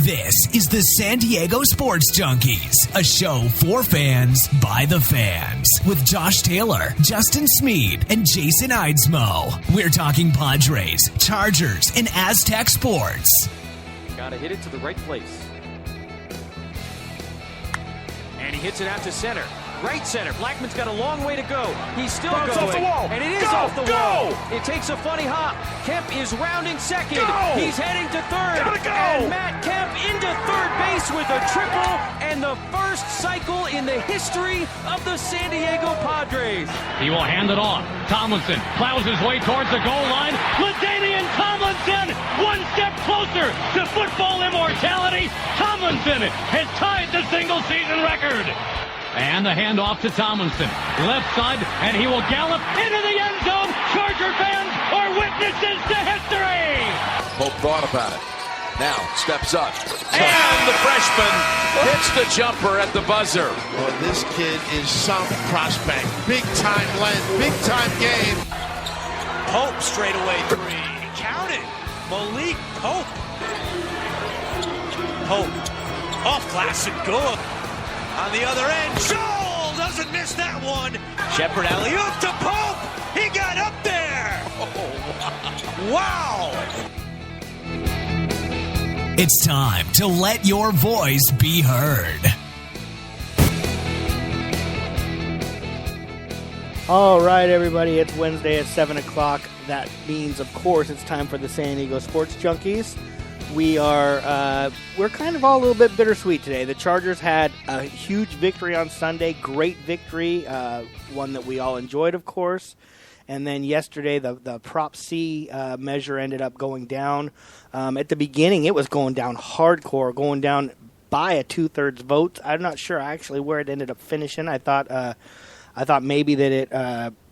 This is the San Diego Sports Junkies, a show for fans by the fans, with Josh Taylor, Justin Smead, and Jason Eidsmoe. We're talking Padres, Chargers, and Aztec sports. Got to hit it to the right place. And he hits it out to center. Right center. Blackman's got a long way to go. He's still going. Off the wall. And it is off the wall. It takes a funny hop. Kemp is rounding second. He's heading to third. Gotta go. And Matt Kemp into third base with a triple and the first cycle in the history of the San Diego Padres. He will hand it off. Tomlinson plows his way towards the goal line. LaDainian Tomlinson, one step closer to football immortality. Tomlinson has tied the single-season record. And the handoff to Tomlinson. Left side, and he will gallop into the end zone. Charger fans are witnesses to history. Pope thought about it. Now steps up. And the freshman hits the jumper at the buzzer. Well, this kid is some prospect. Big time length, big time game. Pope straightaway three. Count it. Malik Pope. Pope. Off glass and good. On the other end, Joel doesn't miss that one. Shepard alley-oop to Pope. He got up there. Oh, wow. It's time to let your voice be heard. All right, everybody, it's Wednesday at 7 o'clock. That means, of course, it's time for the San Diego Sports Junkies. We're kind of all a little bit bittersweet today. The Chargers had a huge victory on Sunday, great victory, one that we all enjoyed, of course. And then yesterday, the Prop C measure ended up going down. At the beginning, it was going down hardcore, going down by a 2/3 vote. I'm not sure actually where it ended up finishing. I thought maybe that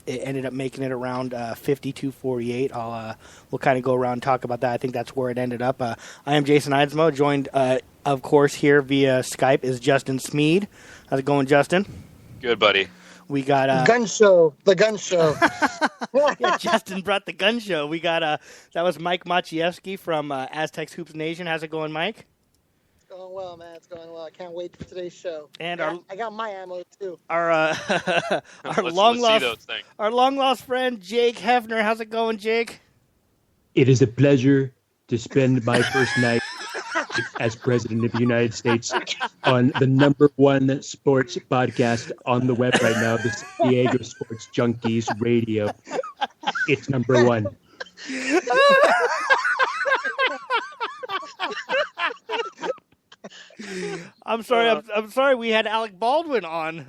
it ended up making it around 52-48. We'll kind of go around and talk about that. I think that's where it ended up. I am Jason Eidsmoe, joined, of course, here via Skype is Justin Smead. How's it going, Justin? Good, buddy. We got the gun show. Yeah, Justin brought the gun show. We got that was Mike Maciejewski from Aztecs Hoops Nation. How's it going, Mike? Going well, man. It's going well. I can't wait for today's show. And I got my ammo too. Our long lost friend Jake Hefner. How's it going, Jake? It is a pleasure to spend my first night as president of the United States on the number one sports podcast on the web right now, the San Diego Sports Junkies Radio. It's number one. I'm sorry. I'm sorry. We had Alec Baldwin on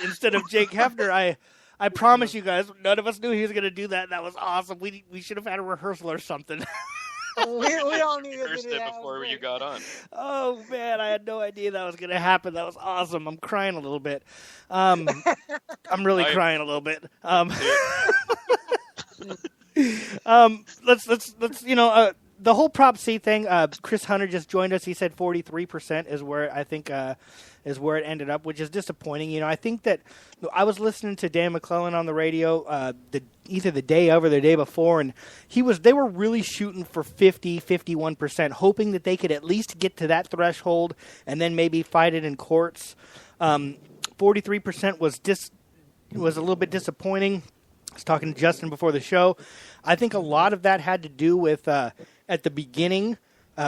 instead of Jake Hefner. I promise you guys, none of us knew he was going to do that. That was awesome. We should have had a rehearsal or something. we all needed to do that before you got on. Oh man, I had no idea that was going to happen. That was awesome. I'm crying a little bit. I'm really crying a little bit. Let's the whole Prop C thing, Chris Hunter just joined us. He said 43% is where I think is where it ended up, which is disappointing. I think that I was listening to Dan McClellan on the radio either the day of or the day before, and they were really shooting for 51%, hoping that they could at least get to that threshold and then maybe fight it in courts. 43% was a little bit disappointing. I was talking to Justin before the show. I think a lot of that had to do with at the beginning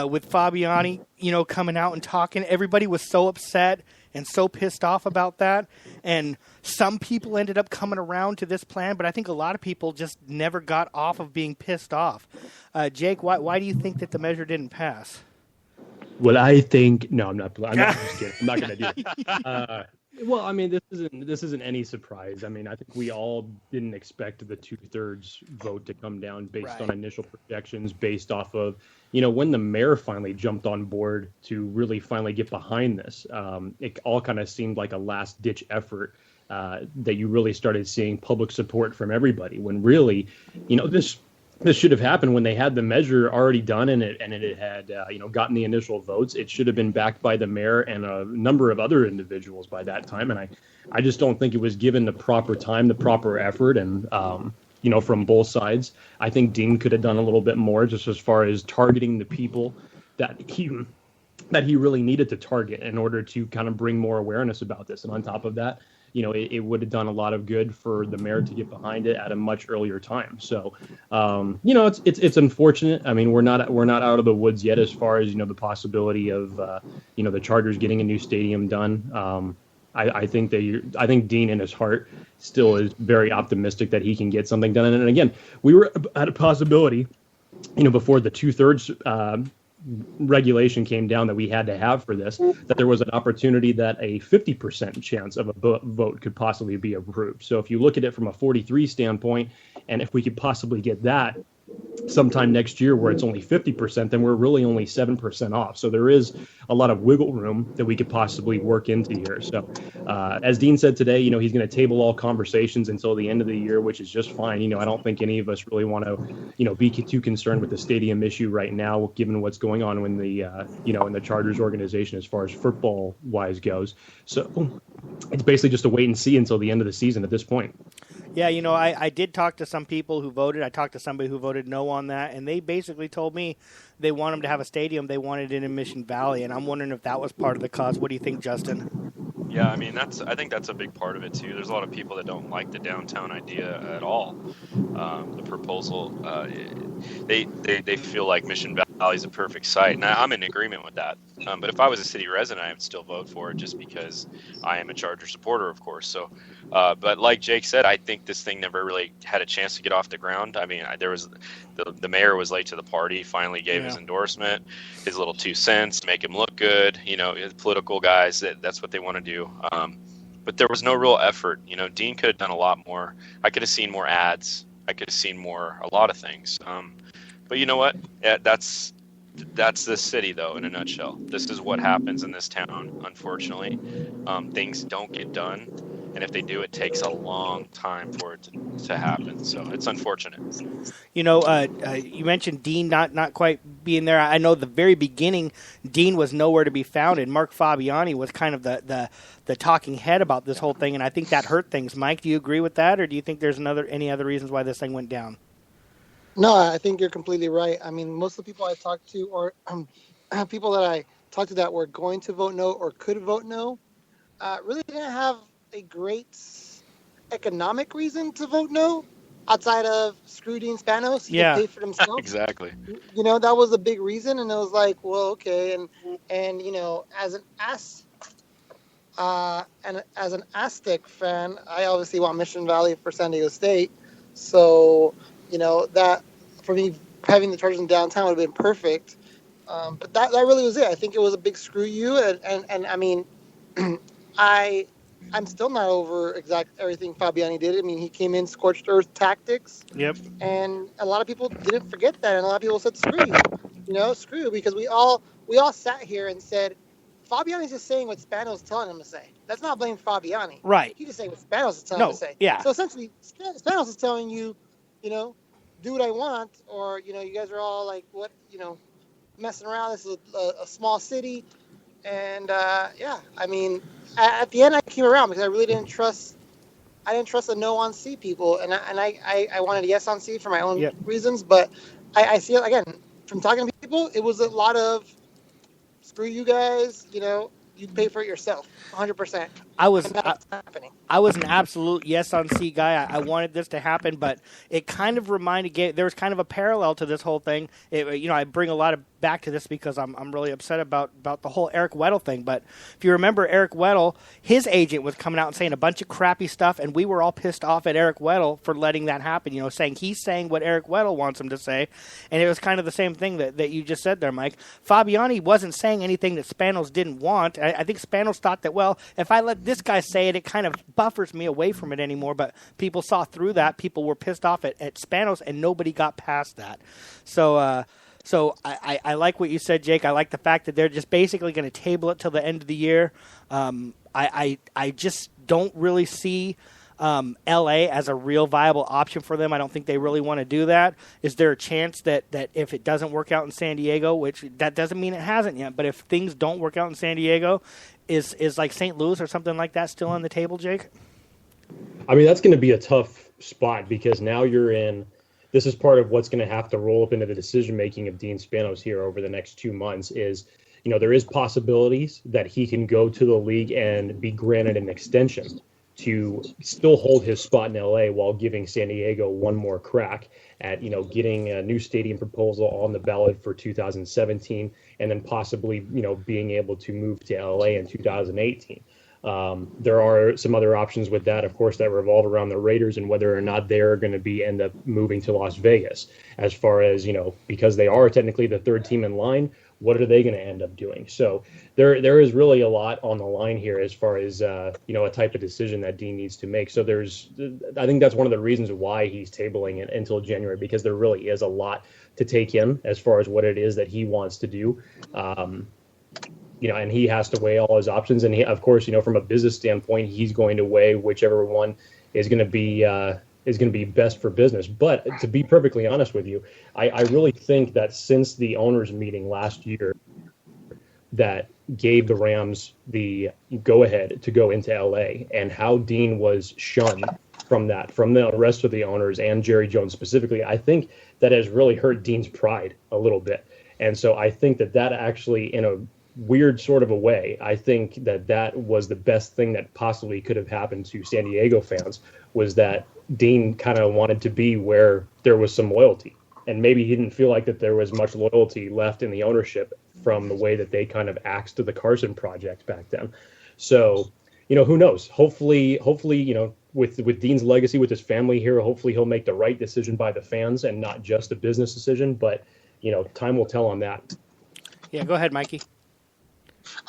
with Fabiani, coming out and talking. Everybody was so upset and so pissed off about that. And some people ended up coming around to this plan, but I think a lot of people just never got off of being pissed off. Jake, why do you think that the measure didn't pass? Well, I think no, I'm not just kidding. I'm not going to do it. Well, I mean, this isn't any surprise. I mean, I think we all didn't expect the 2/3 vote to come down based on initial projections, based off of, when the mayor finally jumped on board to really finally get behind this. It all kind of seemed like a last-ditch effort that you really started seeing public support from everybody. When really, this should have happened when they had the measure already done and it had gotten the initial votes. It should have been backed by the mayor and a number of other individuals by that time. And I just don't think it was given the proper time, the proper effort, and from both sides. I think Dean could have done a little bit more just as far as targeting the people that that he really needed to target in order to kind of bring more awareness about this. And on top of that, it would have done a lot of good for the mayor to get behind it at a much earlier time. So, it's unfortunate. I mean, we're not out of the woods yet as far as the possibility of the Chargers getting a new stadium done. I think Dean in his heart still is very optimistic that he can get something done. And again, we were at a possibility, before the 2/3 regulation came down that we had to have for this, that there was an opportunity that a 50% chance of a vote could possibly be approved. So if you look at it from a 43 standpoint, and if we could possibly get that sometime next year where it's only 50%, then we're really only 7% off. So there is a lot of wiggle room that we could possibly work into here. So as Dean said today, he's going to table all conversations until the end of the year, which is just fine. I don't think any of us really want to, be too concerned with the stadium issue right now, given what's going on in the, in the Chargers organization as far as football wise goes. So it's basically just a wait and see until the end of the season at this point. Yeah, I did talk to some people who voted. I talked to somebody who voted no on that, and they basically told me they want them to have a stadium. They wanted it in Mission Valley, and I'm wondering if that was part of the cause. What do you think, Justin? Yeah, I mean, I think that's a big part of it too. There's a lot of people that don't like the downtown idea at all. The proposal, they feel like Mission Valley is a perfect site, and I'm in agreement with that. But if I was a city resident, I would still vote for it just because I am a Charger supporter, of course. So, but like Jake said, I think this thing never really had a chance to get off the ground. I mean, there was the mayor was late to the party. Finally gave his endorsement, his little 2 cents, make him look good. Political guys, that's what they want to do. But there was no real effort. Dean could have done a lot more. I could have seen more ads. I could have seen a lot of things. But you know what? That's this city, though, in a nutshell. This is what happens in this town, unfortunately. Things don't get done. And if they do, it takes a long time for it to happen. So it's unfortunate. You mentioned Dean not quite being there. I know the very beginning, Dean was nowhere to be found, and Mark Fabiani was kind of the talking head about this whole thing, and I think that hurt things. Mike, do you agree with that, or do you think there's any other reasons why this thing went down? No, I think you're completely right. I mean, most of the people I talked to, or people that I talked to that were going to vote no or could vote no, really didn't have a great economic reason to vote no outside of screw Dean Spanos. He could pay for himself. Exactly. That was a big reason, and it was like, well, okay, and as an Aztec fan, I obviously want Mission Valley for San Diego State. So, that for me having the Chargers in downtown would have been perfect. But that really was it. I think it was a big screw you, and I mean, I'm still not over everything Fabiani did. I mean, he came in scorched earth tactics. Yep. And a lot of people didn't forget that, and a lot of people said screw you. Screw you, because we all sat here and said Fabiani's just saying what Spanos is telling him to say. That's not blame Fabiani. Right. He's just saying what Spanos is telling him to say. Yeah. So essentially, Spanos is telling you, do what I want, or you guys are all like, what, messing around. This is a small city. And I mean, at the end I came around because I really didn't trust the no on C people, and I wanted a yes on C for my own reasons. But I see it again from talking to people. It was a lot of screw you guys. You pay for it yourself, 100%. I was an absolute yes on C guy. I wanted this to happen, but it kind of there was kind of a parallel to this whole thing. I bring a lot of back to this because I'm really upset about the whole Eric Weddle thing. But if you remember, Eric Weddle, his agent was coming out and saying a bunch of crappy stuff, and we were all pissed off at Eric Weddle for letting that happen. Saying he's saying what Eric Weddle wants him to say, and it was kind of the same thing that you just said there, Mike. Fabiani wasn't saying anything that Spanos didn't want. I think Spanos thought that, well, if I let this guy say it, it kind of buffers me away from it anymore. But people saw through that. People were pissed off at Spanos, and nobody got past that. So I like what you said, Jake. I like the fact that they're just basically going to table it till the end of the year. I just don't really see L.A. as a real viable option for them. I don't think they really want to do that. Is there a chance that if it doesn't work out in San Diego, which that doesn't mean it hasn't yet, but if things don't work out in San Diego, is like St. Louis or something like that still on the table, Jake? I mean, that's going to be a tough spot because now this is part of what's going to have to roll up into the decision-making of Dean Spanos here over the next 2 months is, there is possibilities that he can go to the league and be granted an extension to still hold his spot in LA while giving San Diego one more crack at, getting a new stadium proposal on the ballot for 2017, and then possibly, being able to move to LA in 2018. There are some other options with that, of course, that revolve around the Raiders and whether or not they're going to end up moving to Las Vegas. As far as, because they are technically the third team in line, what are they going to end up doing? So there is really a lot on the line here as far as, a type of decision that Dean needs to make. So I think that's one of the reasons why he's tabling it until January, because there really is a lot to take in as far as what it is that he wants to do. And he has to weigh all his options. And he, of course, from a business standpoint, he's going to weigh whichever one is going to be best for business. But to be perfectly honest with you, I really think that since the owners meeting last year that gave the Rams the go-ahead to go into LA, and how Dean was shunned from the rest of the owners and Jerry Jones specifically, I think that has really hurt Dean's pride a little bit. And so I think that actually, in a weird sort of a way, I think that was the best thing that possibly could have happened to San Diego fans, was that Dean kind of wanted to be where there was some loyalty, and maybe he didn't feel like that there was much loyalty left in the ownership from the way that they kind of axed the Carson project back then. So, who knows? Hopefully, with Dean's legacy, with his family here, hopefully he'll make the right decision by the fans and not just a business decision. But, time will tell on that. Yeah, go ahead, Mikey.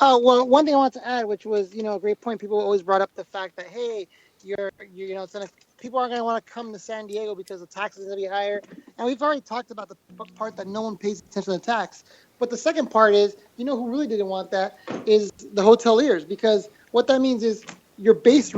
Well, one thing I want to add, which was, a great point. People always brought up the fact that, hey, people aren't going to want to come to San Diego because the taxes are going to be higher. And we've already talked about the part that no one pays attention to the tax. But the second part is, who really didn't want that is the hoteliers, because what that means is your base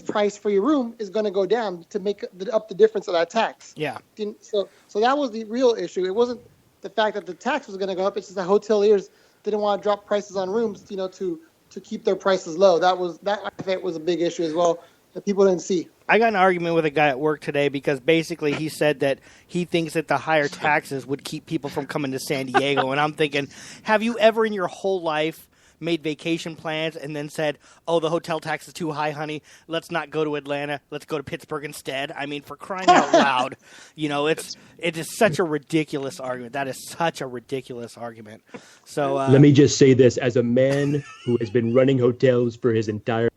price for your room is going to go down to make up the difference of that tax. Yeah. So that was the real issue. It wasn't the fact that the tax was going to go up. It's just the hoteliers didn't want to drop prices on rooms, to keep their prices low. That I think was a big issue as well that people didn't see. I got an argument with a guy at work today because basically he said that he thinks that the higher taxes would keep people from coming to San Diego. And I'm thinking, have you ever in your whole life made vacation plans and then said, oh, the hotel tax is too high, honey, let's not go to Atlanta, let's go to Pittsburgh instead? I mean, for crying out loud, it is such a ridiculous argument. That is such a ridiculous argument. So let me just say this, as a man who has been running hotels for his entire,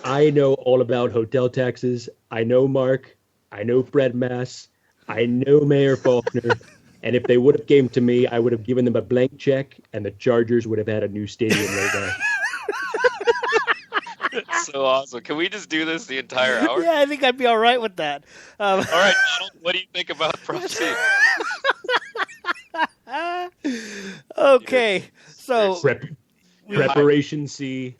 I know all about hotel taxes. I know Mark, I know Fred Mass, I know Mayor Faulkner. And if they would have came to me, I would have given them a blank check, and the Chargers would have had a new stadium right there. That's so awesome. Can we just do this the entire hour? Yeah, I think I'd be all right with that. All right, Donald, what do you think about Prop C? Okay, so Preparation C.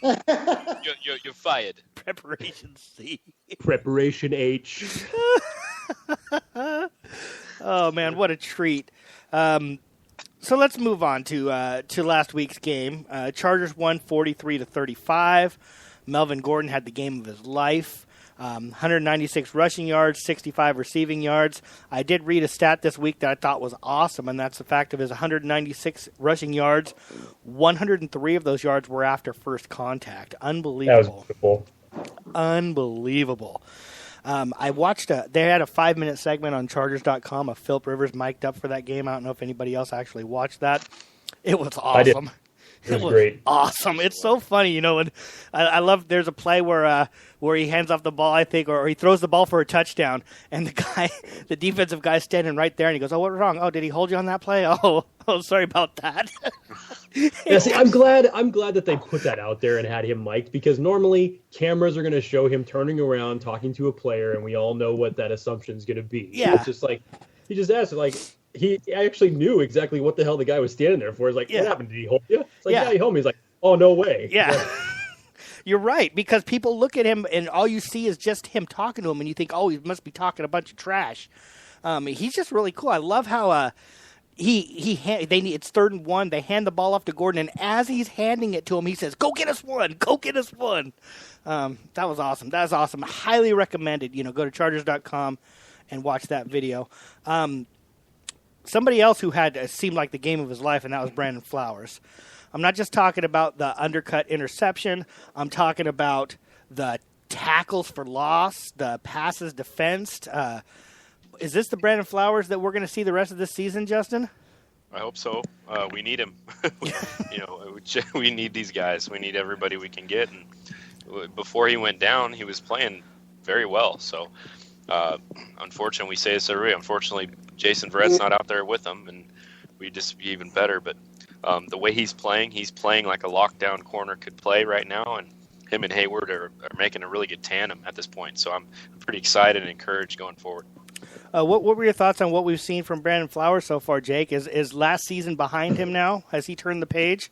You're fired. Preparation C. Preparation H. Oh man, what a treat! So let's move on to last week's game. Chargers won 43-35. Melvin Gordon had the game of his life. 196 rushing yards, 65 receiving yards. I did read a stat this week that I thought was awesome, and that's the fact of his 196 rushing yards. 103 of those yards were after first contact. Unbelievable. That was beautiful. Unbelievable. I watched they had a 5-minute segment on Chargers.com of Philip Rivers mic'd up for that game. I don't know if anybody else actually watched that. It was awesome. I did. It was great. Awesome. It's so funny, and I love, there's a play where he hands off the ball, I think, or he throws the ball for a touchdown, and the defensive guy's standing right there, and he goes, oh, what was wrong? Oh, did he hold you on that play? Oh, sorry about that. Yeah, see, I'm glad that they put that out there and had him mic'd, because normally cameras are going to show him turning around, talking to a player, and we all know what that assumption is going to be. Yeah. It's just like, he just asked, like, he actually knew exactly what the hell the guy was standing there for. He's like, what happened? Did he hold you? It's like, yeah, he held me. He's like, oh, no way. Yeah. You're right, because people look at him, and all you see is just him talking to him, and you think, oh, he must be talking a bunch of trash. He's just really cool. I love how it's 3rd and 1. They hand the ball off to Gordon, and as he's handing it to him, he says, "Go get us one! Go get us one!" That was awesome. That was awesome. Highly recommended. Go to Chargers.com and watch that video. somebody else who had seemed like the game of his life, and that was Brandon Flowers. I'm not just talking about the undercut interception. I'm talking about the tackles for loss, the passes defensed. Is this the Brandon Flowers that we're going to see the rest of this season, Justin? I hope so. We need him. We need these guys. We need everybody we can get. And before he went down, he was playing very well. So, unfortunately, we say this every way. Unfortunately, Jason Verrett's not out there with him, and we just be even better. But the way he's playing like a lockdown corner could play right now, and him and Hayward are making a really good tandem at this point. So I'm pretty excited and encouraged going forward. What were your thoughts on what we've seen from Brandon Flowers so far, Jake? Is last season behind him now? Has he turned the page?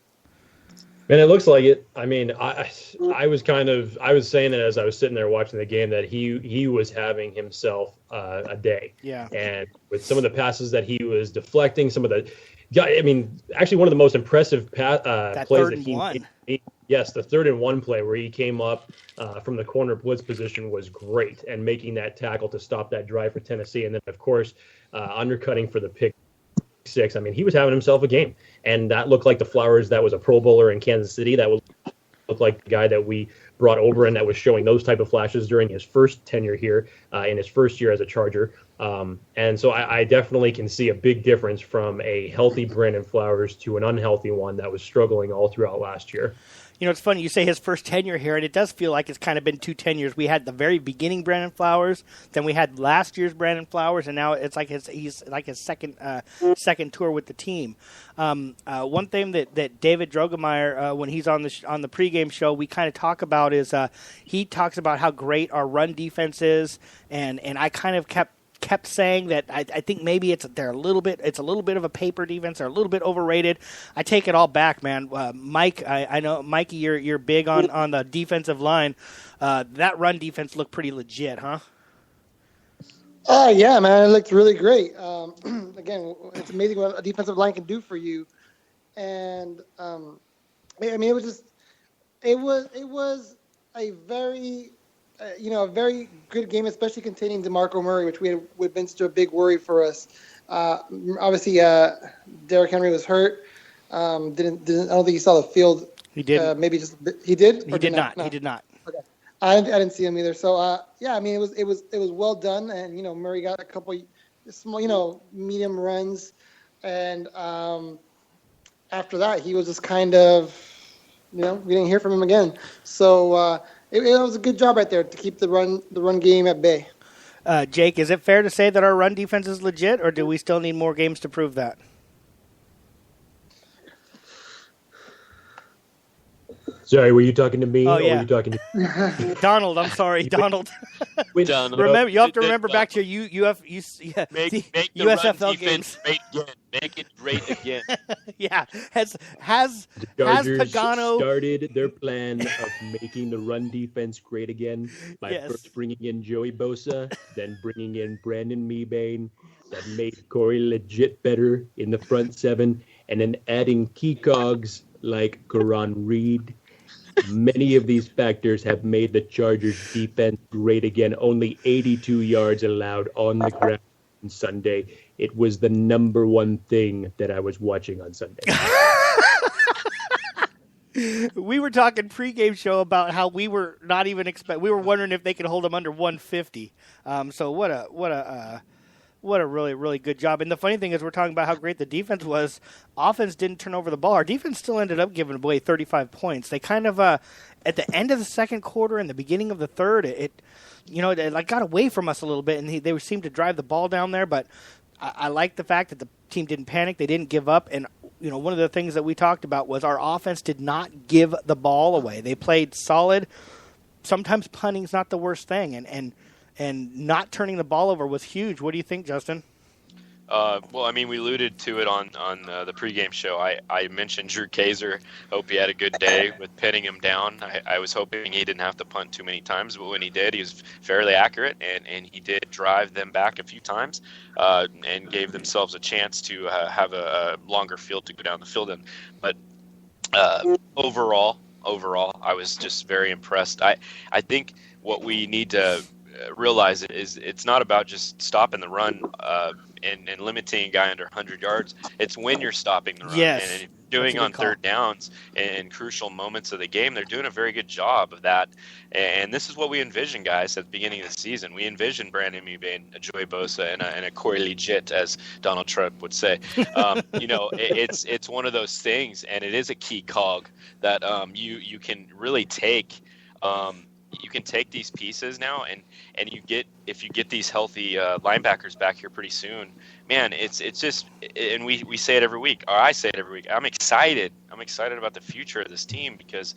Man, it looks like it. I mean, I was saying it as I was sitting there watching the game that he was having himself a day. Yeah. And with some of the passes that he was deflecting, actually one of the most impressive plays that he made. Yes, the 3rd and 1 play where he came up from the corner blitz position was great, and making that tackle to stop that drive for Tennessee, and then of course undercutting for the pick 6. I mean, he was having himself a game, and that looked like the Flowers that was a Pro Bowler in Kansas City. That looked like the guy that we brought over and that was showing those type of flashes during his first tenure here in his first year as a Charger. And so I definitely can see a big difference from a healthy Brandon Flowers to an unhealthy one that was struggling all throughout last year. You know, it's funny, you say his first tenure here, and it does feel like it's kind of been 2 tenures. We had the very beginning Brandon Flowers, then we had last year's Brandon Flowers, and now it's like he's like his second tour with the team. One thing that David Drogemeyer, when he's on the pregame show, we kind of talk about is he talks about how great our run defense is, and I kind of kept saying that I think maybe it's a little bit of a paper defense. They're a little bit overrated. I take it all back, man. Mike, I know, Mikey, you're big on the defensive line. That run defense looked pretty legit, huh? Yeah, man, it looked really great. Again, it's amazing what a defensive line can do for you. And I mean, it was a very a very good game, especially containing DeMarco Murray, which would been such a big worry for us. Obviously, Derrick Henry was hurt. I don't think he saw the field. He did. Maybe just he did. He did not. No. He did not. Okay. I didn't see him either. So I mean, it was well done, and Murray got a couple small, medium runs, and after that he was just kind of, we didn't hear from him again. So. It was a good job right there to keep the run game at bay. Jake, is it fair to say that our run defense is legit, or do we still need more games to prove that? Sorry, were you talking to me? Oh, yeah. Or were you talking to Donald? I'm sorry, Donald. Donald. Remember, you have to remember back to your make USFL games. Great again. Make it great again. Yeah, has Pagano started their plan of making the run defense great again by first bringing in Joey Bosa, then bringing in Brandon Mebane, that made Corey legit better in the front 7, and then adding key cogs like Karan Reed. Many of these factors have made the Chargers defense great again. Only 82 yards allowed on the ground on Sunday. It was the number one thing that I was watching on Sunday. We were talking pregame show about how we were not even we were wondering if they could hold them under 150. So what a really, really good job. And the funny thing is we're talking about how great the defense was. Offense didn't turn over the ball. Our defense still ended up giving away 35 points. They kind of, at the end of the second quarter and the beginning of the third, it got away from us a little bit, and they seemed to drive the ball down there. But I like the fact that the team didn't panic. They didn't give up. And, one of the things that we talked about was our offense did not give the ball away. They played solid. Sometimes punting's not the worst thing, and not turning the ball over was huge. What do you think, Justin? Well, I mean, we alluded to it on the pregame show. I mentioned Drew Kaiser. Hope he had a good day with pinning him down. I was hoping he didn't have to punt too many times, but when he did, he was fairly accurate, and he did drive them back a few times and gave themselves a chance to have a longer field to go down the field in. But overall, I was just very impressed. I think what we need to realize is it's not about just stopping the run and limiting a guy under 100 yards. It's when you're stopping the run. Yes. And doing on third downs in crucial moments of the game. They're doing a very good job of that. And this is what we envisioned, guys, at the beginning of the season. We envisioned Brandon Mebane, a Joey Bosa, and a Corey Legit, as Donald Trump would say. It's one of those things, and it is a key cog that you can really take. You can take these pieces now, and if you get these healthy linebackers back here pretty soon, man, it's just, and we say it every week, or I say it every week. I'm excited about the future of this team because,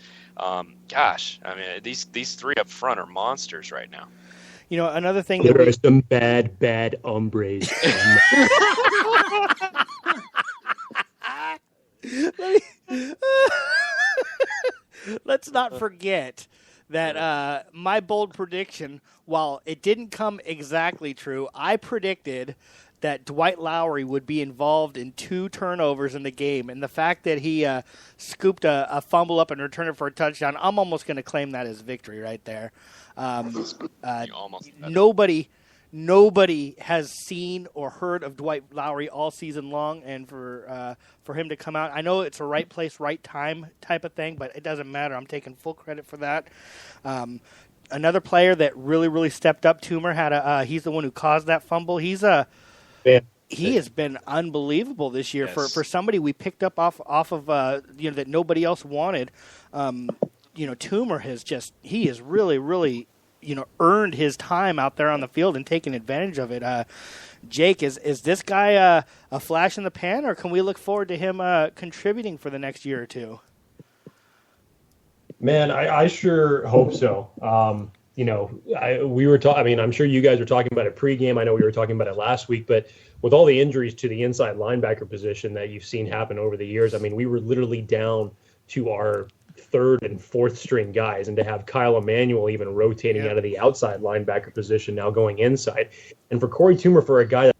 gosh, I mean, these three up front are monsters right now. You know, another thing. There are some bad hombres. Let's not forget that my bold prediction, while it didn't come exactly true, I predicted that Dwight Lowery would be involved in 2 turnovers in the game. And the fact that he scooped a fumble up and returned it for a touchdown, I'm almost going to claim that as victory right there. Nobody has seen or heard of Dwight Lowery all season long, and for him to come out, I know it's a right place, right time type of thing, but it doesn't matter. I'm taking full credit for that. Another player that really stepped up, Toomer, he's the one who caused that fumble. He has been unbelievable this year. Yes. For somebody we picked up off of that nobody else wanted. Toomer he has really earned his time out there on the field and taken advantage of it. Jake, is this guy a flash in the pan, or can we look forward to him contributing for the next year or two? Man, I sure hope so. We were talking. I mean, I'm sure you guys were talking about it pregame. I know we were talking about it last week, but with all the injuries to the inside linebacker position that you've seen happen over the years, I mean, we were literally down to our 3rd and 4th string guys, and to have Kyle Emanuel even rotating out of the outside linebacker position now going inside, and for Corey Toomer, for a guy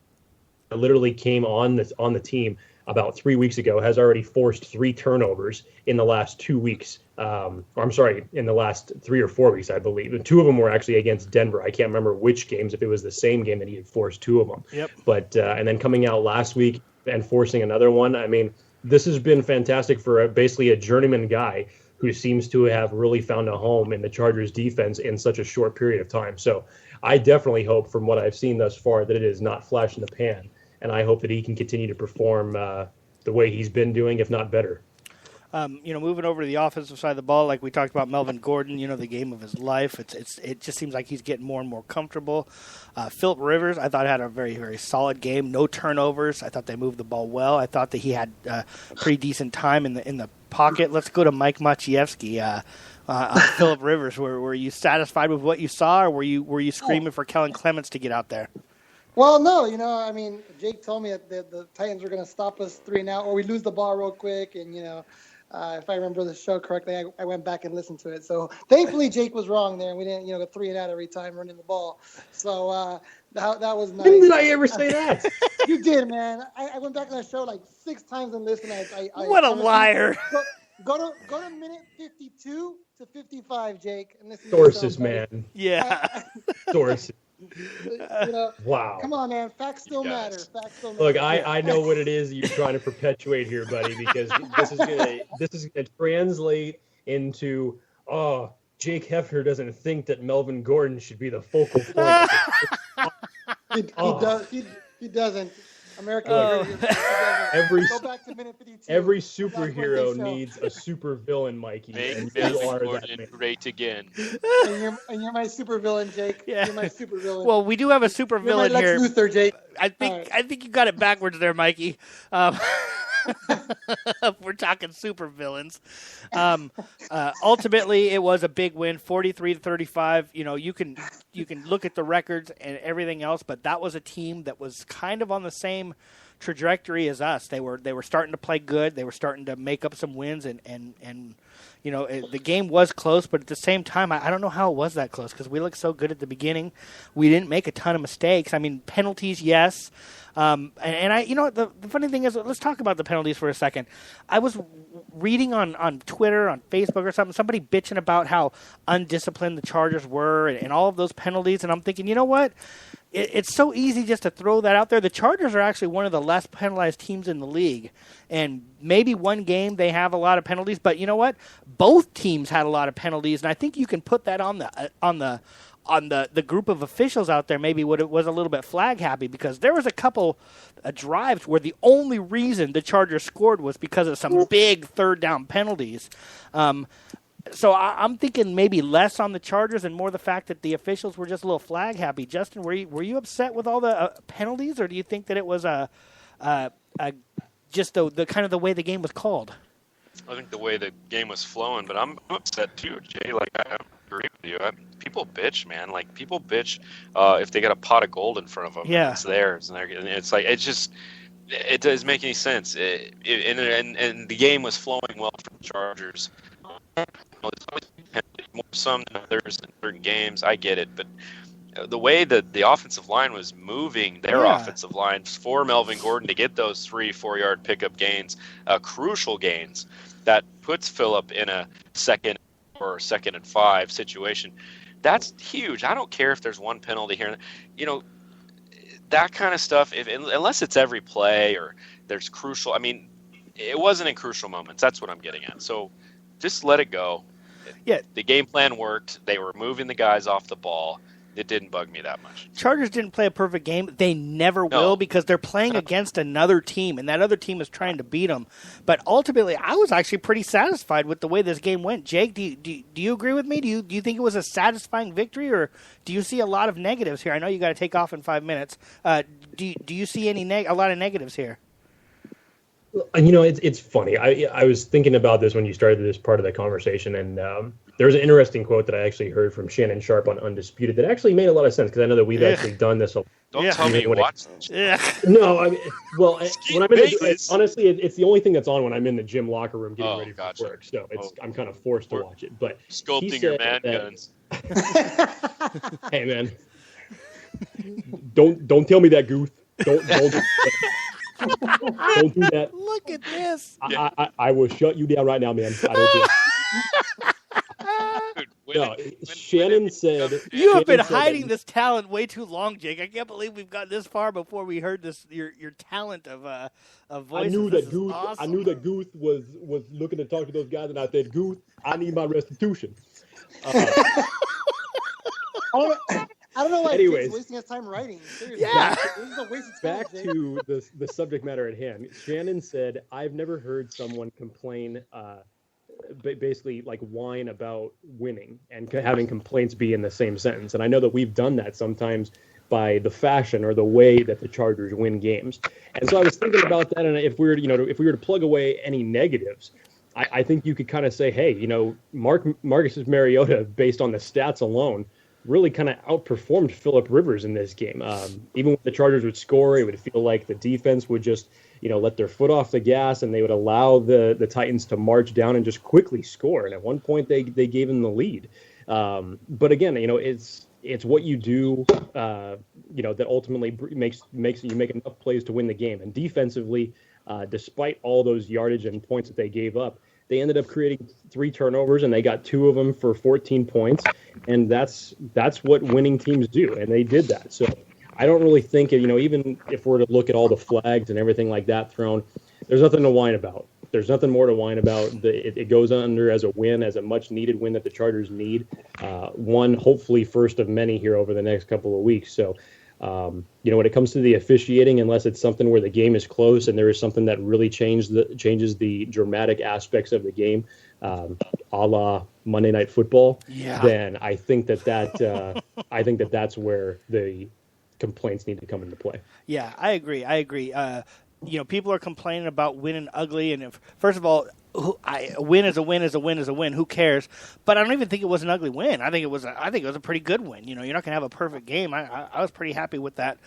that literally came on the team about 3 weeks ago, has already forced 3 turnovers in the last 2 weeks. In the last 3 or 4 weeks, I believe. And 2 of them were actually against Denver. I can't remember which games, if it was the same game that he had forced 2 of them. Yep. But and then coming out last week and forcing another one. I mean, this has been fantastic for basically a journeyman guy who seems to have really found a home in the Chargers defense in such a short period of time. So I definitely hope, from what I've seen thus far, that it is not flash in the pan. And I hope that he can continue to perform the way he's been doing, if not better. Moving over to the offensive side of the ball, like we talked about Melvin Gordon, the game of his life. It just seems like he's getting more and more comfortable. Phillip Rivers, I thought, had a very, very solid game. No turnovers. I thought they moved the ball well. I thought that he had pretty decent time in the pocket. Let's go to Mike Maciejewski. Phillip Rivers, were you satisfied with what you saw, or were you screaming for Kellen Clements to get out there? Well, no, I mean, Jake told me that the Titans were going to stop us 3 and out, or we lose the ball real quick, and if I remember the show correctly, I went back and listened to it. So thankfully, Jake was wrong there, and we didn't, go 3 and out every time running the ball. So that was nice. When did I ever say that? You did, man. I went back on the show like 6 times and listened. What a liar! Go to minute 52 to 55, Jake. And listen. Sources, man. Yeah. Sources. Wow. Come on, man. Facts still matter. Look, I know what it is you're trying to perpetuate here, buddy, because this is gonna translate into Jake Hefner doesn't think that Melvin Gordon should be the focal point. He doesn't. American go back to minute 52. Every superhero needs a supervillain, Mikey. Make Melvin Gordon great again. And you're my supervillain, Jake. Yeah. You're my supervillain. Well, we do have a supervillain here. Lex Luthor, Jake. I think you got it backwards there, Mikey. We're talking supervillains. Ultimately, it was a big win, 43-35. You can look at the records and everything else, but that was a team that was kind of on the same trajectory as us. They were starting to play good. They were starting to make up some wins, and the game was close, but at the same time, I don't know how it was that close because we looked so good at the beginning. We didn't make a ton of mistakes. I mean, penalties, yes. And I, the funny thing is, let's talk about the penalties for a second. I was reading on Twitter, on Facebook or something, somebody bitching about how undisciplined the Chargers were and all of those penalties, and I'm thinking, you know what? It's so easy just to throw that out there. The Chargers are actually one of the less penalized teams in the league, and maybe one game they have a lot of penalties, but you know what? Both teams had a lot of penalties, and I think you can put that on the group of officials out there. Maybe what it was a little bit flag happy, because there was a couple drives where the only reason the Chargers scored was because of some big third down penalties. So I'm thinking maybe less on the Chargers and more the fact that the officials were just a little flag happy. Justin, were you upset with all the penalties, or do you think that it was just the kind of the way the game was called? I think the way the game was flowing, but I'm upset too, Jay. Like, I agree with you. People bitch, man. Like, people bitch if they got a pot of gold in front of them. Yeah. It's theirs, and it's like, it doesn't make any sense. And the game was flowing well for the Chargers. There's always more some than others in certain games. I get it, but the way that the offensive line was moving their offensive line for Melvin Gordon to get those 3-4 yard pickup gains, crucial gains, that puts Phillip in a second or second and 5 situation. That's huge. I don't care if there's one penalty here. That kind of stuff, unless it's every play or there's crucial. I mean, it wasn't in crucial moments. That's what I'm getting at. So just let it go. Yeah. The game plan worked. They were moving the guys off the ball. It didn't bug me that much. Chargers didn't play a perfect game. They never will, because they're playing against another team, and that other team is trying to beat them. But ultimately, I was actually pretty satisfied with the way this game went. Jake, do you agree with me? Do you think it was a satisfying victory, or do you see a lot of negatives here? I know you got to take off in 5 minutes. Do you see a lot of negatives here? It's funny. I was thinking about this when you started this part of the conversation, and there was an interesting quote that I actually heard from Shannon Sharp on Undisputed that actually made a lot of sense, because I know that we've actually done this. Don't tell me you watched this. No, I mean, well, when I'm in honestly, it's the only thing that's on when I'm in the gym locker room getting ready for work. So I'm kind of forced to watch it. But sculpting your man guns. Hey, man, don't tell me that, Goof. Don't do that. Look at this. I will shut you down right now, man. I don't do it. No, Shannon said... You have been hiding this talent way too long, Jake. I can't believe we've got this far before we heard this. Your talent of voices. I knew that Guth was looking to talk to those guys, and I said, Guth, I need my restitution. I don't know why Jake's wasting his time writing. Seriously. Yeah. This is a waste of time, Back to the subject matter at hand. Shannon said, I've never heard someone complain, basically like whine about winning and having complaints be in the same sentence. And I know that we've done that sometimes by the fashion or the way that the Chargers win games. And so I was thinking about that, and if we were to plug away any negatives, I think you could kind of say, hey, Marcus Mariota, based on the stats alone, really kind of outperformed Phillip Rivers in this game. Even when the Chargers would score, it would feel like the defense would just, let their foot off the gas, and they would allow the Titans to march down and just quickly score. And at one point, they gave him the lead. But again, it's what you do, that ultimately makes you make enough plays to win the game. And defensively, despite all those yardage and points that they gave up, they ended up creating 3 turnovers, and they got 2 of them for 14 points. And that's what winning teams do, and they did that. So I don't really think, even if we're to look at all the flags and everything like that thrown, there's nothing to whine about. There's nothing more to whine about. It goes under as a win, as a much-needed win that the Chargers need. One, hopefully, first of many here over the next couple of weeks. So, when it comes to the officiating, unless it's something where the game is close and there is something that really changes the dramatic aspects of the game, a la Monday Night Football, then I think that's where the complaints need to come into play. Yeah, I agree. People are complaining about winning ugly, and first of all, a win is a win is a win is a win. Who cares? But I don't even think it was an ugly win. I think it was a pretty good win. You're not going to have a perfect game. I was pretty happy with that.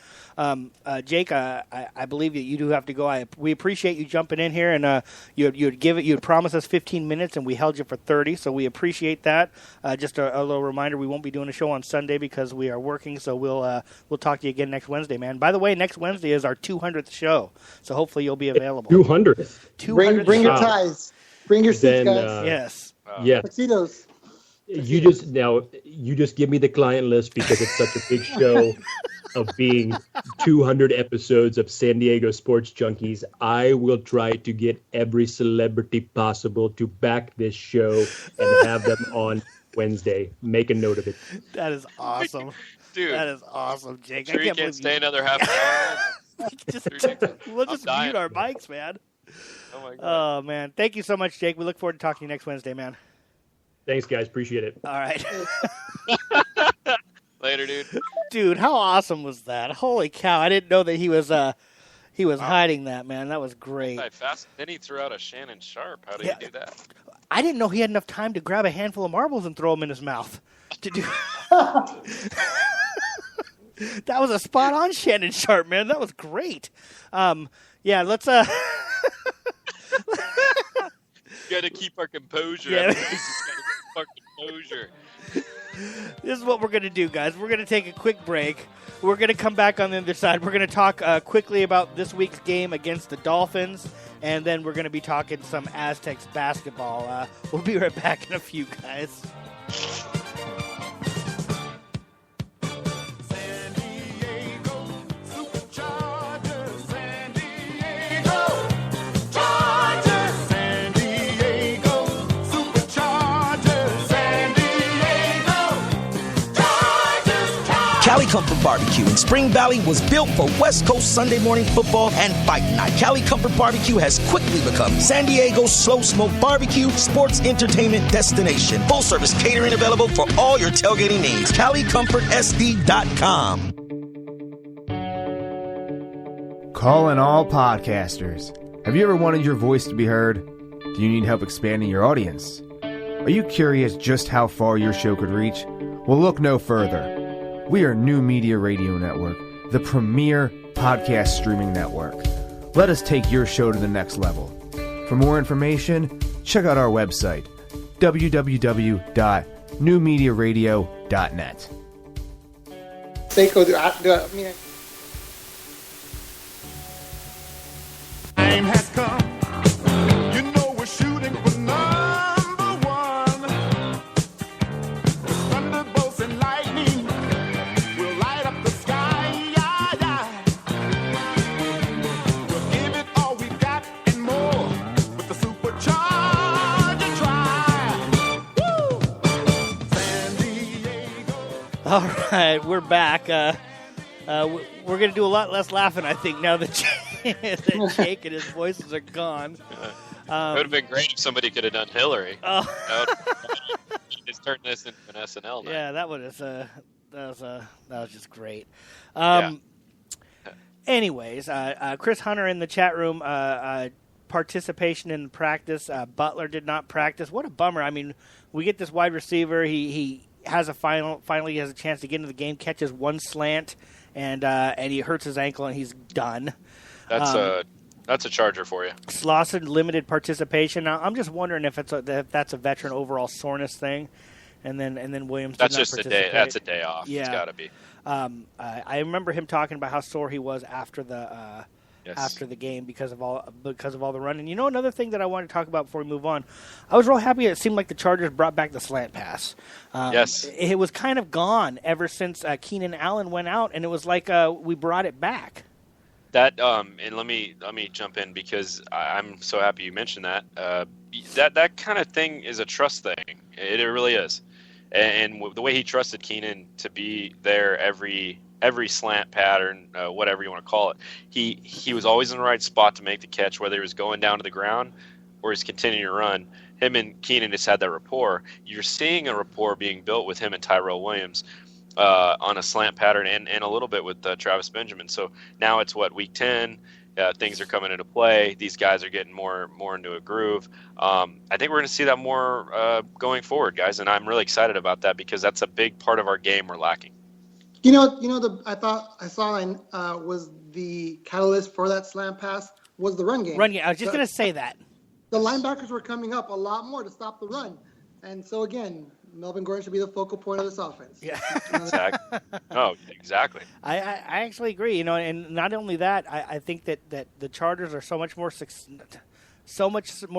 Jake, I believe that you do have to go. We appreciate you jumping in here, and you'd promised us 15 minutes, and we held you for 30. So we appreciate that. Just a little reminder: we won't be doing a show on Sunday because we are working. So we'll talk to you again next Wednesday, man. By the way, next Wednesday is our 200th show, so hopefully you'll be available. 200th. Bring your ties. Bring your seats, guys. Yes. Yeah. Tuxedos. You just give me the client list because it's such a big show of being 200 episodes of San Diego Sports Junkies. I will try to get every celebrity possible to back this show and have them on Wednesday. Make a note of it. That is awesome. Dude. That is awesome, Jake. Sure, you can't stay another half an hour. We'll just mute our mics, man. Oh, my God. Oh, man. Thank you so much, Jake. We look forward to talking to you next Wednesday, man. Thanks, guys. Appreciate it. All right. Later, dude. Dude, how awesome was that? Holy cow. I didn't know that he was hiding that, man. That was great. Fast. Then he threw out a Shannon Sharp. How did he do that? I didn't know he had enough time to grab a handful of marbles and throw them in his mouth. To do. That was a spot-on Shannon Sharp, man. That was great. Yeah, let's... You got to keep our composure. Yeah. Just gotta keep our composure. This is what we're going to do, guys. We're going to take a quick break. We're going to come back on the other side. We're going to talk quickly about this week's game against the Dolphins, and then we're going to be talking some Aztecs basketball. We'll be right back in a few, guys. Cali Comfort Barbecue in Spring Valley was built for West Coast Sunday morning football and fight night. Cali Comfort Barbecue has quickly become San Diego's slow smoke barbecue sports entertainment destination. Full service catering available for all your tailgating needs. CaliComfortSD.com. Calling all podcasters. Have you ever wanted your voice to be heard? Do you need help expanding your audience? Are you curious just how far your show could reach? Well, look no further. We are New Media Radio Network, the premier podcast streaming network. Let us take your show to the next level. For more information, check out our website, www.newmediaradio.net. Time has come. You know we're shooting for number one. The thunderbolts and lightning will light up the sky. We'll give it all we got and more with the supercharger drive. Woo! San Diego. All right, we're back. We're going to do a lot less laughing, I think, now that Jake and his voices are gone. It would have been great if somebody could have done Hillary. Oh. Just turned this into an SNL night. Yeah, that was just great. Yeah. Anyways, Chris Hunter in the chat room, participation in practice. Butler did not practice. What a bummer. I mean, we get this wide receiver. He has finally has a chance to get into the game, catches one slant, and he hurts his ankle, and he's done. That's a Charger for you. Slauson, limited participation. Now, I'm just wondering if that's a veteran overall soreness thing, and then Williams. That's did not just a day. participate. That's a day off. Yeah. It's got to be. I remember him talking about how sore he was after the game because of all the running. You know, another thing that I wanted to talk about before we move on, I was real happy. It seemed like the Chargers brought back the slant pass. Yes, it was kind of gone ever since Keenan Allen went out, and it was like we brought it back. That and let me jump in because I'm so happy you mentioned that. That kind of thing is a trust thing. It really is, and the way he trusted Keenan to be there every slant pattern, whatever you want to call it, he was always in the right spot to make the catch, whether he was going down to the ground or he's continuing to run. Him and Keenan just had that rapport. You're seeing a rapport being built with him and Tyrell Williams on a slant pattern and a little bit with Travis Benjamin. So now it's week 10. things are coming into play. These guys are getting more into a groove. I think we're going to see that more going forward, guys, and I'm really excited about that because that's a big part of our game we're lacking. I thought I saw was the catalyst for that slam pass was the run game. I was just going to say that. The linebackers were coming up a lot more to stop the run. And so, again, Melvin Gordon should be the focal point of this offense. Yeah. Exactly. Oh, exactly. I actually agree. And not only that, I think that the Chargers are so much more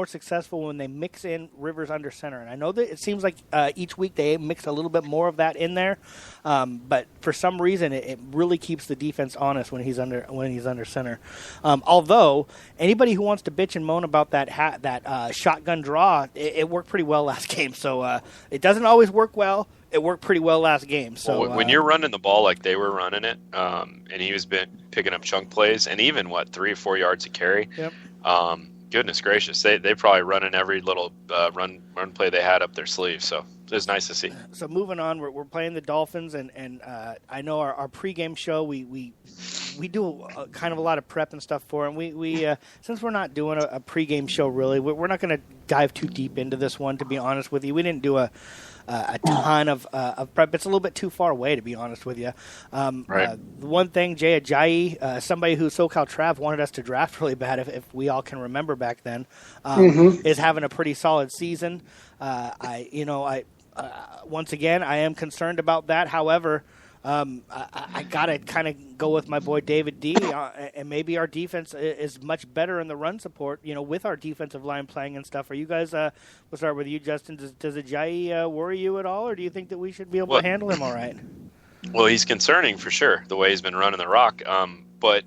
successful when they mix in Rivers under center. And I know that it seems like each week they mix a little bit more of that in there, but for some reason it really keeps the defense honest when he's under center. Although anybody who wants to bitch and moan about that shotgun draw, it worked pretty well last game. So it doesn't always work well. It worked pretty well last game. So when you're running the ball like they were running it, and he was picking up chunk plays, and even 3 or 4 yards a carry. Yep. Goodness gracious, they probably running every little run play they had up their sleeve. So it was nice to see. So moving on, we're playing the Dolphins, and I know our pregame show we do kind of a lot of prep and stuff for it. And we since we're not doing a pregame show really, we're not going to dive too deep into this one. To be honest with you, we didn't do a ton of prep. It's a little bit too far away, to be honest with you. Right. The one thing, Jay Ajayi, somebody who SoCal Trav wanted us to draft really bad, if we all can remember back then, is having a pretty solid season. Once again, I am concerned about that. However, I got to kind of go with my boy David D. And maybe our defense is much better in the run support, with our defensive line playing and stuff. Are you guys, we'll start with you, Justin. Does Ajayi worry you at all, or do you think that we should be able to handle him all right? Well, he's concerning for sure, the way he's been running the rock. But,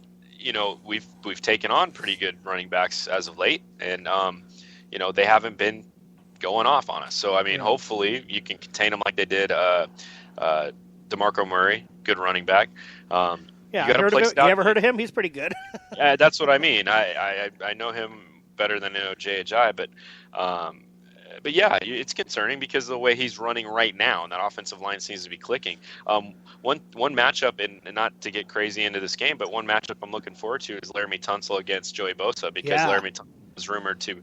we've taken on pretty good running backs as of late, and, they haven't been going off on us. So, hopefully you can contain them like they did DeMarco Murray, good running back. Yeah, you ever heard of him? He's pretty good. Yeah, that's what I mean. I know him better than I know Jay Ajayi, but yeah, it's concerning because of the way he's running right now, and that offensive line seems to be clicking. One matchup, and not to get crazy into this game, but one matchup I'm looking forward to is Laramie Tunsil against Joey Bosa, because Laramie Tunsil is rumored to,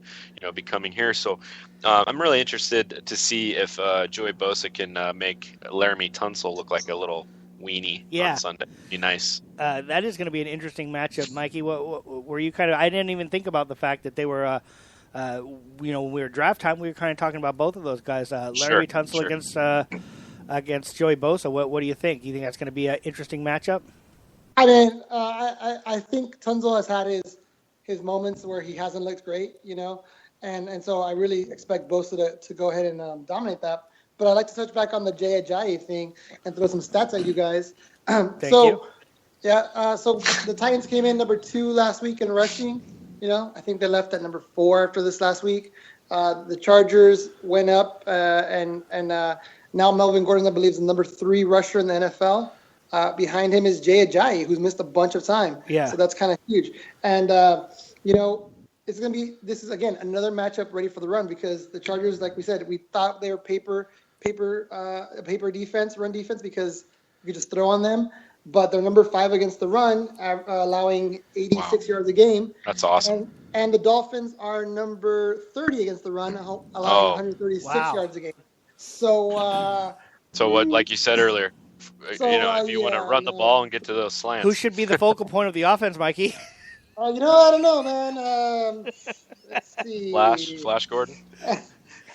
be coming here. So I'm really interested to see if Joey Bosa can make Laramie Tunsil look like a little weenie on Sunday. Be nice. That is going to be an interesting matchup, Mikey. What were you kind of? I didn't even think about the fact that they were. When we were draft time, we were kind of talking about both of those guys. Laramie Tunsil against Joey Bosa. What do you think? Do you think that's going to be an interesting matchup? I think Tunsil has had his moments where he hasn't looked great, and so I really expect Bosa to go ahead and dominate that. But I'd like to touch back on the Jay Ajayi thing and throw some stats at you guys. Thank you. Yeah, so the Titans came in number 2 last week in rushing. I think they left at number 4 after this last week. The Chargers went up, and now Melvin Gordon, I believe, is the number 3 rusher in the NFL. Behind him is Jay Ajayi, who's missed a bunch of time. Yeah. So that's kind of huge. And, it's going to be – this is, again, another matchup ready for the run because the Chargers, like we said, we thought they were paper defense, run defense, because you could just throw on them. But they're number 5 against the run, allowing 86 yards a game. That's awesome. And the Dolphins are number 30 against the run, allowing 136 yards a game. So what, like you said earlier, if you want to run the ball and get to those slants. Who should be the focal point of the offense, Mikey? I don't know, man. Let's see. Flash Gordon?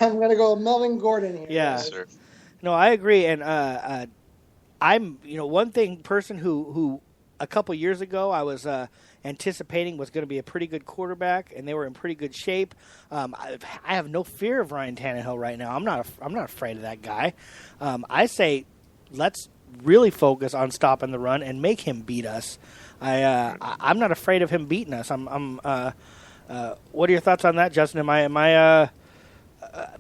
I'm going to go Melvin Gordon here. Yeah. Yes, sir. No, I agree. And I'm, one person who a couple years ago I was anticipating was going to be a pretty good quarterback, and they were in pretty good shape. I have no fear of Ryan Tannehill right now. I'm not afraid of that guy. I say let's really focus on stopping the run and make him beat us. I'm not afraid of him beating us. What are your thoughts on that, Justin? Am I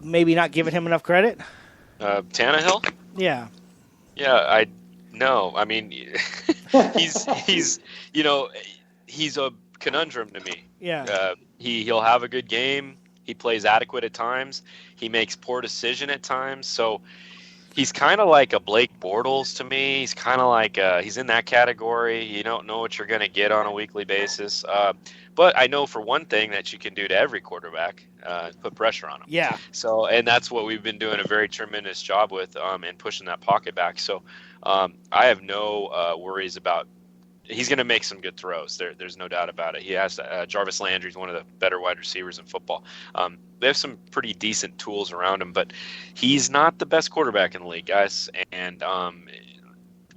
maybe not giving him enough credit? Tannehill? Yeah. Yeah, no. I mean, he's a conundrum to me. Yeah. He'll have a good game. He plays adequate at times. He makes poor decision at times. So He's kind of like a Blake Bortles to me. He's kind of like he's in that category. You don't know what you're going to get on a weekly basis. But I know for one thing that you can do to every quarterback, put pressure on him. Yeah. So, and that's what we've been doing a very tremendous job with, and pushing that pocket back. So, I have no worries about. He's going to make some good throws. There's no doubt about it. He has Jarvis Landry is one of the better wide receivers in football. They have some pretty decent tools around him, but he's not the best quarterback in the league, guys. And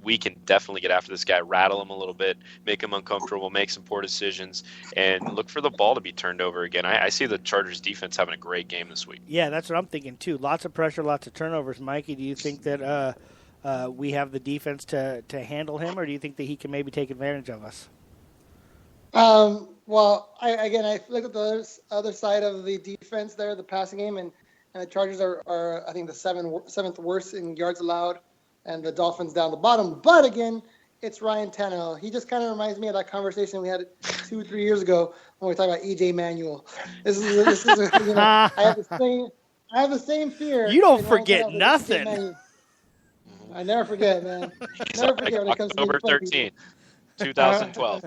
we can definitely get after this guy, rattle him a little bit, make him uncomfortable, make some poor decisions, and look for the ball to be turned over again. I see the Chargers defense having a great game this week. Yeah, that's what I'm thinking too. Lots of pressure, lots of turnovers. Mikey, do you think that we have the defense to handle him, or do you think that he can maybe take advantage of us? Well, I look at the other side of the defense there, the passing game, and the Chargers are I think the seventh worst in yards allowed, and the Dolphins down the bottom. But again, it's Ryan Tannehill. He just kind of reminds me of that conversation we had 2 or 3 years ago when we talked about E.J. Manuel. This is I have the same fear. You don't forget nothing. I never forget, man. Never forget when it comes to October 13th, 2012.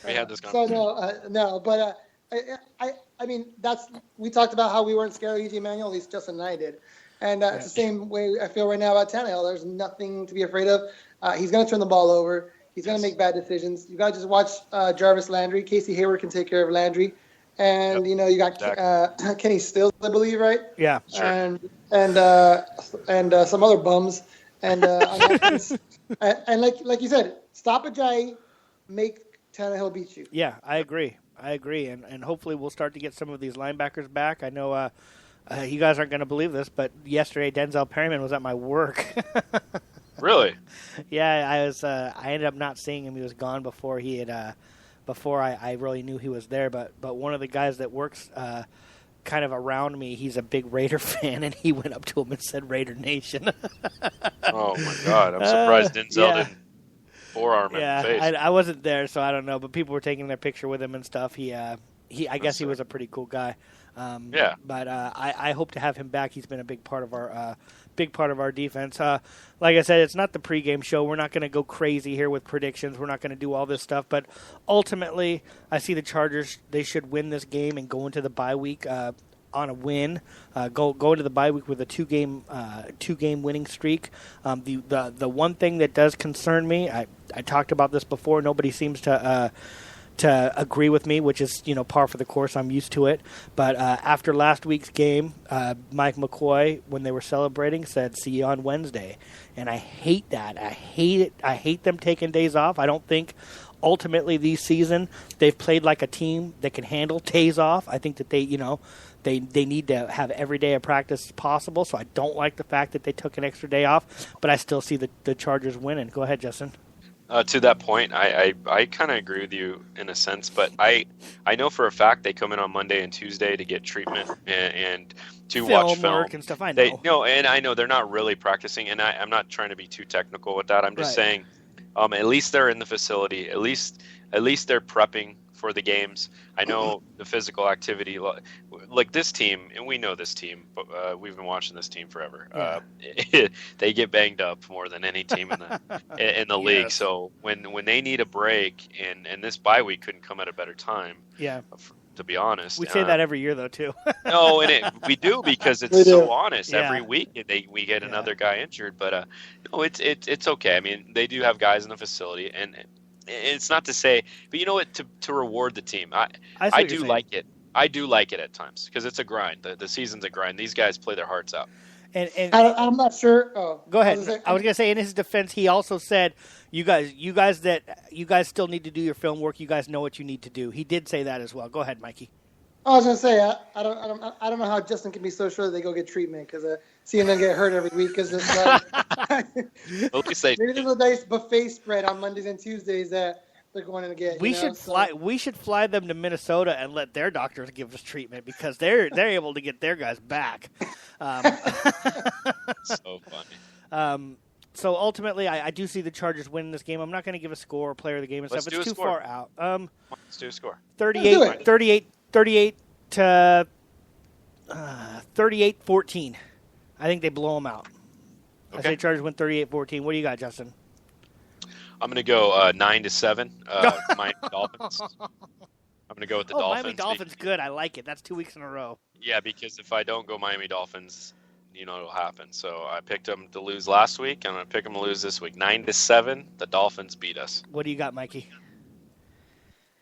We had this conversation. So but I mean, we talked about how we weren't scared of E.J. Manuel. At least Justin and I did, and it's the same way I feel right now about Tannehill. There's nothing to be afraid of. He's going to turn the ball over. He's going to make bad decisions. You got to just watch Jarvis Landry. Casey Hayward can take care of Landry, and you got Kenny Stills, I believe, right? Yeah, sure. And some other bums. And and like you said, stop Ajayi, make Tannehill beat you. Yeah, I agree, and hopefully we'll start to get some of these linebackers back. I know you guys aren't going to believe this, but yesterday Denzel Perryman was at my work. Really? Yeah, I ended up not seeing him. He was gone before he had before I really knew he was there. But one of the guys that works kind of around me, he's a big Raider fan, and he went up to him and said Raider Nation. Oh my God, I'm surprised Denzel didn't forearm him in the face. I wasn't there, so I don't know, but people were taking their picture with him and stuff. I guess he was a pretty cool guy. But I hope to have him back. He's been a big part of our defense. Like I said, it's not the pregame show. We're not going to go crazy here with predictions. We're not going to do all this stuff. But ultimately, I see the Chargers. They should win this game and go into the bye week on a win. Go into the bye week with a two game winning streak. The one thing that does concern me, I talked about this before. Nobody seems to agree with me, which is par for the course. I'm used to it. But after last week's game, Mike McCoy, when they were celebrating, said, "See you on Wednesday," and I hate that. I hate it. I hate them taking days off. I don't think ultimately this season they've played like a team that can handle days off. I think that they need to have every day of practice possible. So I don't like the fact that they took an extra day off. But I still see the Chargers winning. Go ahead, Justin. To that point, I kind of agree with you in a sense, but I know for a fact they come in on Monday and Tuesday to get treatment and to watch film work and stuff. I know. And I know they're not really practicing, and I'm not trying to be too technical with that. I'm just saying, at least they're in the facility. At least they're prepping for the games. I know the physical activity, like this team, and we know this team, but we've been watching this team forever. Yeah. They get banged up more than any team in the league. So when they need a break, and this bye week couldn't come at a better time. Yeah. To be honest, we say that every year though too. No, and we do because it's so honest. Yeah. Every week we get another guy injured, but it's okay. I mean, they do have guys in the facility, and it's not to say, but you know what? To reward the team, I do like it. I do like it at times because it's a grind. The season's a grind. These guys play their hearts out. And I'm not sure. Go ahead. I was going to say, in his defense, he also said, "You guys still need to do your film work. You guys know what you need to do." He did say that as well. Go ahead, Mikey. I was going to say, I don't know how Justin can be so sure that they go get treatment because seeing them get hurt every week because it's like maybe there's a nice buffet spread on Mondays and Tuesdays that they're going to get. We should fly them to Minnesota and let their doctors give us treatment because they're able to get their guys back. So funny. So ultimately, I do see the Chargers winning this game. I'm not going to give a score or player of the game and stuff. It's too far out. Let's do a score. 38 to 38-14. I think they blow them out. I say Chargers win 38-14. What do you got, Justin? I'm going to go 9-7. Miami Dolphins. I'm going to go with the Dolphins. Miami Dolphins, good. I like it. That's 2 weeks in a row. Yeah, because if I don't go Miami Dolphins, it'll happen. So I picked them to lose last week. I'm going to pick them to lose this week. 9-7. The Dolphins beat us. What do you got, Mikey?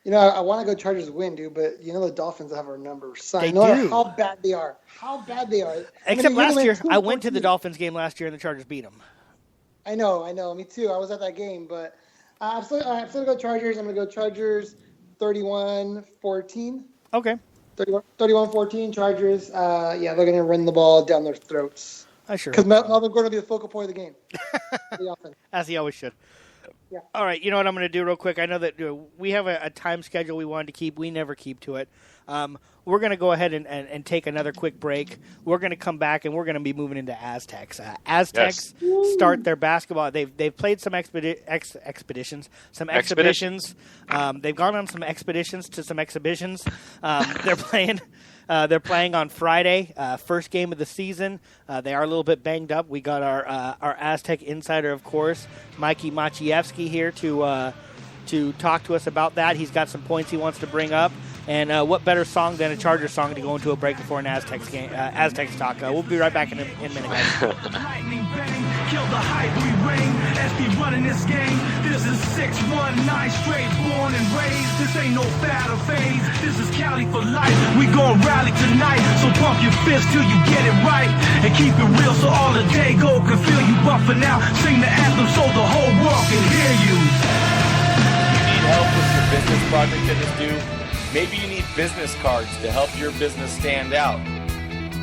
I want to go Chargers win, dude, but the Dolphins have our number. They know do. how bad they are. How bad they are. Except last year, I went to the Dolphins game last year, and the Chargers beat them. I know. Me too. I was at that game, but I'm still going to go Chargers. I'm going to go Chargers 31-14. Okay. 31-14 Chargers. They're going to run the ball down their throats. I sure. Because Melvin Gordon will be the focal point of the game. As he always should. Yeah. All right, you know what I'm going to do real quick? I know that we have a time schedule we wanted to keep. We never keep to it. We're going to go ahead and take another quick break. We're going to come back, and we're going to be moving into Aztecs. Aztecs start their basketball. They've played some exhibitions. They've gone on some expeditions to some exhibitions. They're playing. They're playing on Friday, first game of the season. They are a little bit banged up. We got our Aztec insider, of course, Mikey Maciejewski here to talk to us about that. He's got some points he wants to bring up. And what better song than a Chargers song to go into a break before an Aztecs game? Aztecs talk. We'll be right back in a minute, guys. Kill the hype, we reign. SP running this game. This is 619 straight, born and raised. This ain't no fad or phase. This is Cali for life. We gon' rally tonight. So pump your fist till you get it right. And keep it real so all the day go can feel you buffing out. Sing the anthem so the whole world can hear you. You need help with your business project that is due? Maybe you need business cards to help your business stand out.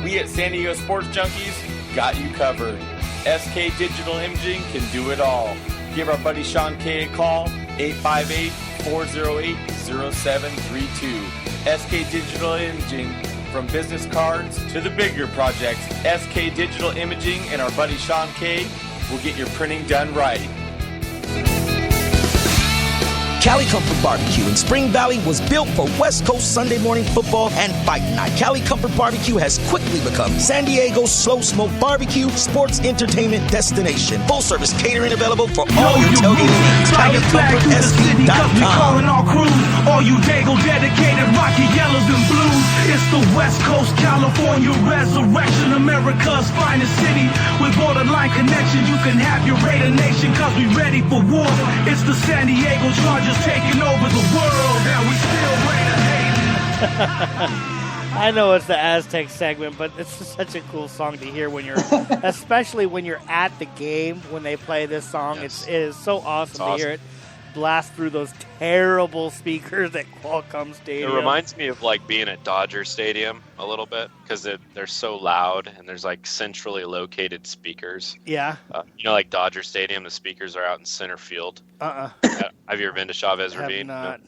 We at San Diego Sports Junkies got you covered. SK Digital Imaging can do it all. Give our buddy Sean K a call, 858-408-0732. SK Digital Imaging, from business cards to the bigger projects, SK Digital Imaging and our buddy Sean K will get your printing done right. Cali Comfort Barbecue in Spring Valley was built for West Coast Sunday morning football and fight night. Cali Comfort Barbecue has quickly become San Diego's slow smoke barbecue sports entertainment destination. Full service catering available for all your tailgating needs. CaliComfortSC.com. Calling all crews, all you Dago dedicated Rocky yellows and blues. It's the West Coast California resurrection, America's finest city with borderline connection. You can have your Raider Nation 'cause we ready for war. It's the San Diego Chargers taking over the world, and we still Raider hating. I know it's the Aztec segment, but it's just such a cool song to hear when you're, especially when you're at the game when they play this song. Yes. It is so awesome to hear it blast through those terrible speakers at Qualcomm Stadium. It reminds me of like being at Dodger Stadium a little bit because they're so loud and there's like centrally located speakers. Yeah. Like Dodger Stadium, the speakers are out in center field. Have you ever been to Chavez Ravine? Not. No?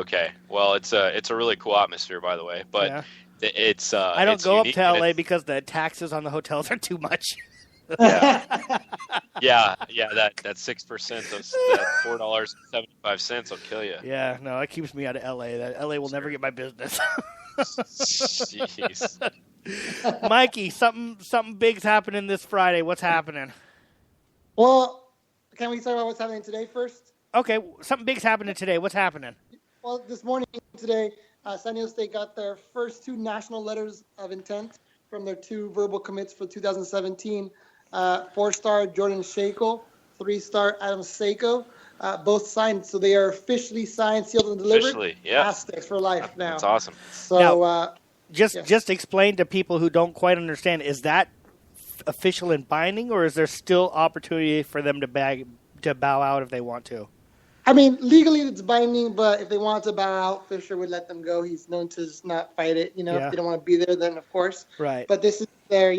Okay. Well, it's a really cool atmosphere, by the way. But it's I don't it's go up unique to and LA because the taxes on the hotels are too much. yeah, that 6%, that $4.75 will kill you. Yeah, no, that keeps me out of LA. That LA will never get my business. Jeez. Mikey, something big's happening this Friday. What's happening? Well, can we talk about what's happening today first? Okay, something big's happening today. What's happening? Well, this morning today, San Diego State got their first 2 national letters of intent from their 2 verbal commits for 2017. 4-star Jordan Shackle, 3-star Adam Seiko, both signed. So they are officially signed, sealed, and delivered. Officially, yeah. Aztecs for life now. That's awesome. So now, just explain to people who don't quite understand, is that official and binding, or is there still opportunity for them to bow out if they want to? I mean, legally it's binding, but if they want to bow out, Fisher would let them go. He's known to just not fight it. If they don't want to be there, then of course. Right. But this is their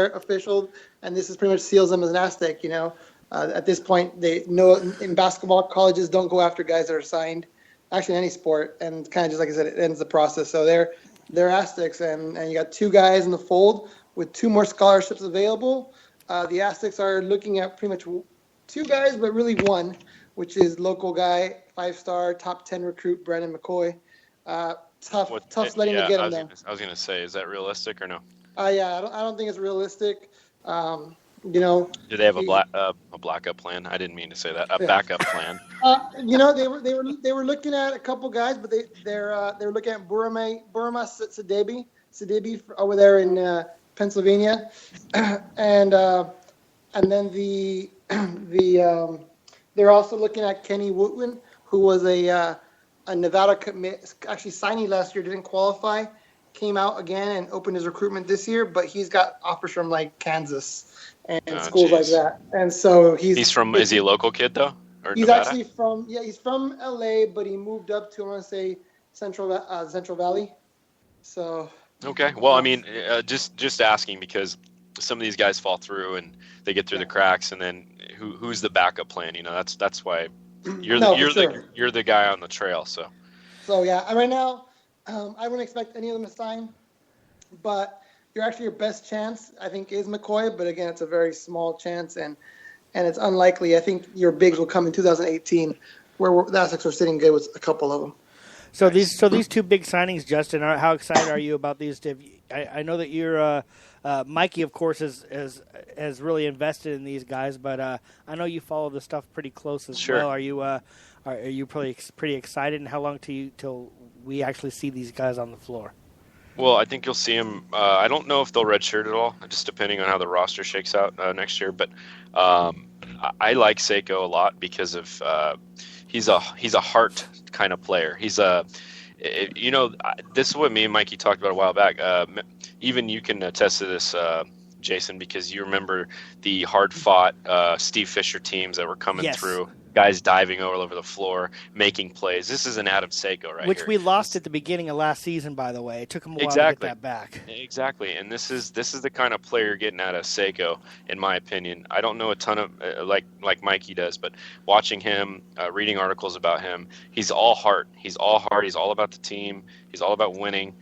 official, and this is pretty much seals them as an Aztec. At this point, they know in basketball, colleges don't go after guys that are signed. Actually, in any sport, and kind of just like I said, it ends the process. So they're Aztecs, and you got 2 guys in the fold with 2 more scholarships available. The Aztecs are looking at pretty much 2 guys, but really 1. Which is local guy, 5-star, top 10 recruit, Brandon McCoy. Tough sledding to get him there. I was going to say, is that realistic or no? I don't think it's realistic. You know, Do they have a backup plan? I didn't mean to say that. A backup plan. You know, they were looking at a couple guys, but they're looking at Burama Sidibe over there in Pennsylvania, and then they're also looking at Kenny Woodwin, who was a Nevada commit, actually signee last year, didn't qualify, came out again and opened his recruitment this year, but he's got offers from like Kansas and schools like that, and so he's from. Is he a local kid though? Or he's Nevada? actually from he's from LA, but he moved up to I want to say Central Valley. So okay, well, I mean, just asking because some of these guys fall through and they get through the cracks, and then who's the backup plan? You know, that's why you're the guy on the trail. So yeah, right now I wouldn't expect any of them to sign, but your best chance I think is McCoy, but again it's a very small chance and it's unlikely. I think your bigs will come in 2018, where the Aztecs are sitting good with a couple of them. So these two big signings, Justin, how excited are you about these? I know that you're Mikey, of course, has really invested in these guys, but I know you follow the stuff pretty close as well. Are you pretty excited? And how long till we actually see these guys on the floor? Well, I think you'll see him. I don't know if they'll redshirt at all, just depending on how the roster shakes out next year. But I like Seiko a lot because of he's a heart kind of player. He's this is what me and Mikey talked about a while back. Even you can attest to this, Jason, because you remember the hard-fought Steve Fisher teams that were coming through. Guys diving all over the floor, making plays. This is an Adam Seiko right Which here. we lost at the beginning of last season, by the way. It took him a while to get that back. Exactly, and this is the kind of player you're getting out of Seiko, in my opinion. I don't know a ton of like Mikey does, but watching him, reading articles about him, he's all heart. He's all heart. He's all about the team. He's all about winning.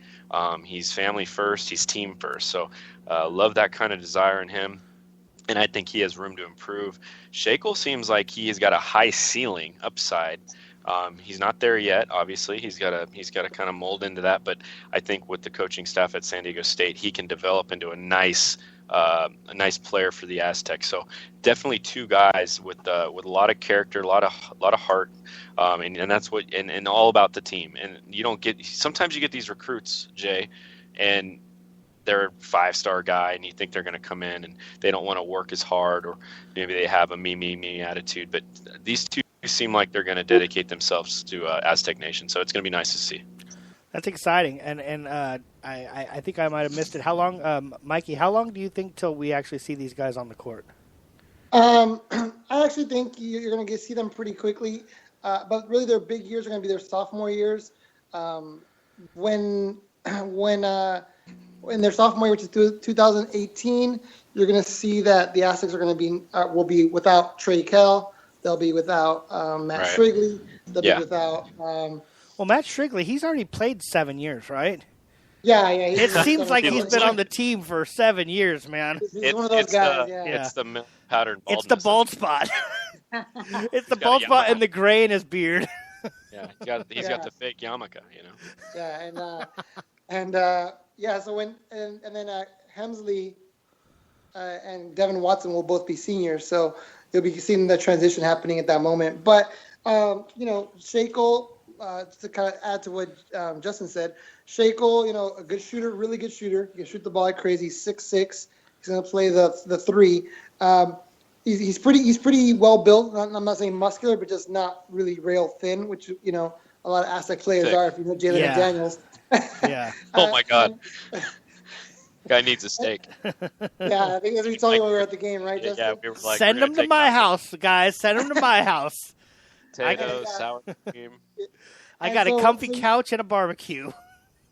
He's family first. He's team first. So love that kind of desire in him. And I think he has room to improve. Shakel seems like he has got a high ceiling upside. He's not there yet, obviously. He's got to kind of mold into that. But I think with the coaching staff at San Diego State, he can develop into a nice player for the Aztecs. So definitely two guys with a lot of character, a lot of heart, and that's what and all about the team. And sometimes you get these recruits, Jay, and they're a 5-star guy and you think they're going to come in and they don't want to work as hard, or maybe they have a me attitude. But these two seem like they're going to dedicate themselves to Aztec Nation. So it's going to be nice to see. That's exciting. And I think I might have missed it. How long, Mikey, how long do you think till we actually see these guys on the court? I actually think you're going to see them pretty quickly. But really their big years are going to be their sophomore years. In their sophomore year, which is 2018, you're going to see that the Aztecs are going to will be without Trey Kell. They'll be without Matt Strigley. They'll be without. Well, Matt Strigley, he's already played 7 years, right? Yeah. It seems like he's been on the team for 7 years, man. He's one of those guys. It's the pattern. It's the bald spot. It's the bald spot and the gray in his beard. Yeah, he's got the fake yarmulke, you know. Yeah, so when and then Hemsley and Devin Watson will both be seniors, so you'll be seeing the transition happening at that moment. But Shakel, to kind of add to what Justin said, Shakel, a good shooter, really good shooter. He can shoot the ball like crazy. He's 6'6". He's going to play the 3. He's pretty well built. I'm not saying muscular, but just not really rail thin, which a lot of Aztec players are. If you know Jalen McDaniels. Yeah. Oh my God. Guy needs a steak. Yeah, I think that's what we told you when we were at the game, right, Justin? Yeah, we were like, send him to my house, guys. Send him to my house. Potatoes, sour cream. I got a comfy couch and a barbecue.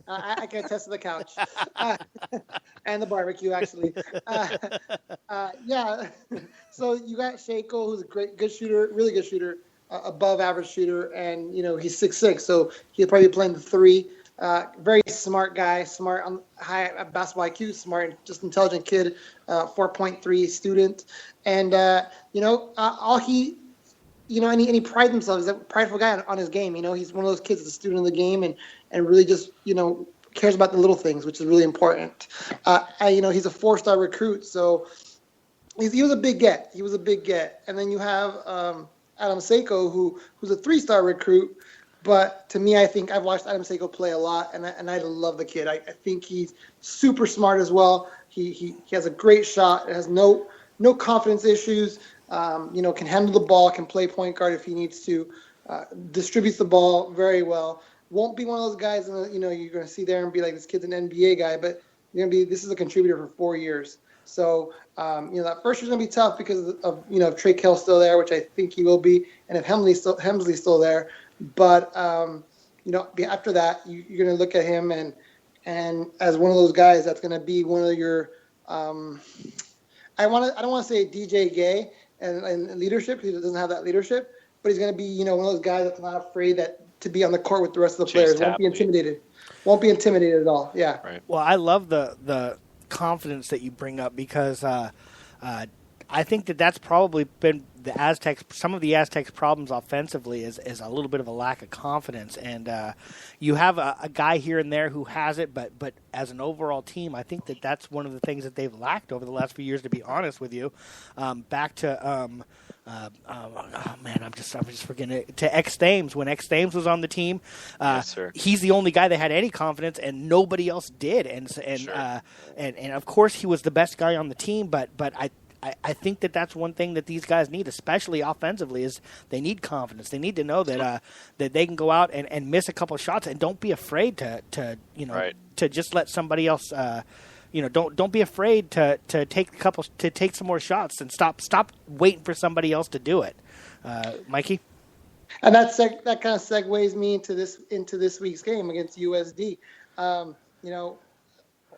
I can attest to the couch and the barbecue, actually. So you got Shakel, who's a good shooter, really good shooter, above average shooter, and he's 6'6", so he'll probably be playing the 3. Very smart guy, smart on high basketball IQ, smart, just intelligent kid, 4.3 student, and all he. And he prides himself. He's a prideful guy on his game. He's one of those kids that's a student of the game and really just, cares about the little things, which is really important. He's a 4-star recruit. So, he was a big get. He was a big get. And then you have Adam Seiko, who's a 3-star recruit. But to me, I think I've watched Adam Seiko play a lot, and I love the kid. I think he's super smart as well. He has a great shot. Has no confidence issues. Can handle the ball, can play point guard if he needs to. Distributes the ball very well. Won't be one of those guys, you're going to see there and be like, this kid's an NBA guy, but this is a contributor for 4 years. So, that first year's going to be tough because of Trey Kell still there, which I think he will be, and if Hemsley's still there. But, after that, you're going to look at him and as one of those guys that's going to be one of your, I don't want to say DJ Gay and leadership, because he doesn't have that leadership, but he's going to be, one of those guys that's not afraid to be on the court with the rest of the players. Won't be intimidated at all. Yeah. Right. Well, I love the confidence that you bring up because I think that's probably been the Aztecs. Some of the Aztecs' problems offensively is a little bit of a lack of confidence, and you have a guy here and there who has it, but as an overall team, I think that's one of the things that they've lacked over the last few years. To be honest with you, back to. I'm just forgetting it. To X Thames, when X Thames was on the team, yes, sir. He's the only guy that had any confidence, and nobody else did. And sure. And of course he was the best guy on the team, but I think that's one thing that these guys need, especially offensively, is they need confidence. They need to know that that they can go out and miss a couple shots, and don't be afraid to to just let somebody else. Don't be afraid to take some more shots and stop waiting for somebody else to do it. Mikey? And that kind of segues me into this week's game against USD.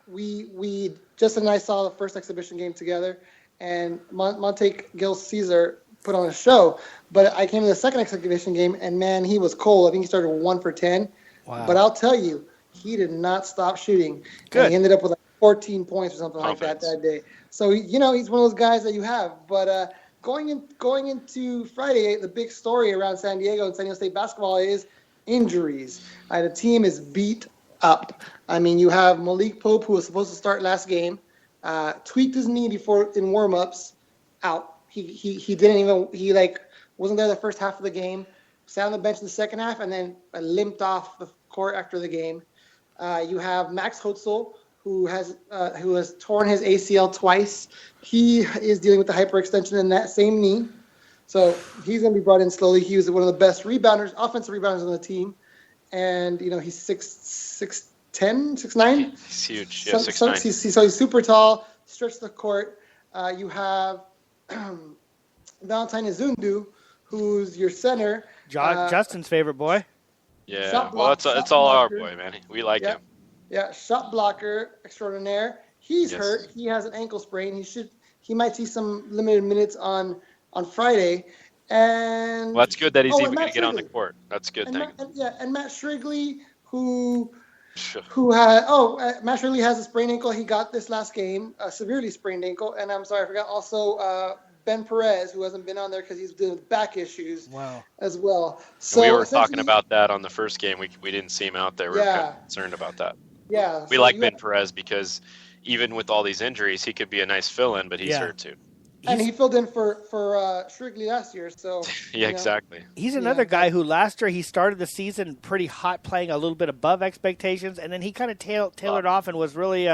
We Justin and I saw the first exhibition game together, and Monte Gil Caesar put on a show. But I came to the second exhibition game, and man, he was cold. I think he started 1 for 10. Wow. But I'll tell you, he did not stop shooting. Good. And he ended up with 14 points or something like that day. So, he's one of those guys that you have. But going into Friday, the big story around San Diego and San Diego State basketball is injuries. The team is beat up. I mean, you have Malik Pope, who was supposed to start last game, tweaked his knee in warm-ups, out. He wasn't there the first half of the game, sat on the bench in the second half, and then limped off the court after the game. You have Max Hotzel, who has torn his ACL twice. He is dealing with the hyperextension in that same knee. So he's going to be brought in slowly. He was one of the best offensive rebounders on the team. And, he's 6'10", 6'9". He's huge. Yeah, 6'9". So he's super tall, stretched the court. You have Valentine Izundu, who's your center. Justin's favorite boy. Yeah, well, it's all our boy, man. We like him. Yeah, shot blocker extraordinaire. He's hurt. He has an ankle sprain. He might see some limited minutes on Friday. And well, that's good that he's even going to get on the court. That's a good thing. And Matt Shrigley, Matt Shrigley has a sprained ankle. He got this last game, a severely sprained ankle. And I'm sorry, I forgot also Ben Perez, who hasn't been on there because he's dealing with back issues as well. So we were talking about that on the first game. We didn't see him out there. We were kind of concerned about that. Yeah, we like Ben Perez because even with all these injuries, he could be a nice fill-in, but he's hurt too. And he filled in for Shrigley last year, so exactly. He's another guy who last year he started the season pretty hot, playing a little bit above expectations, and then he kind of tailored off and was really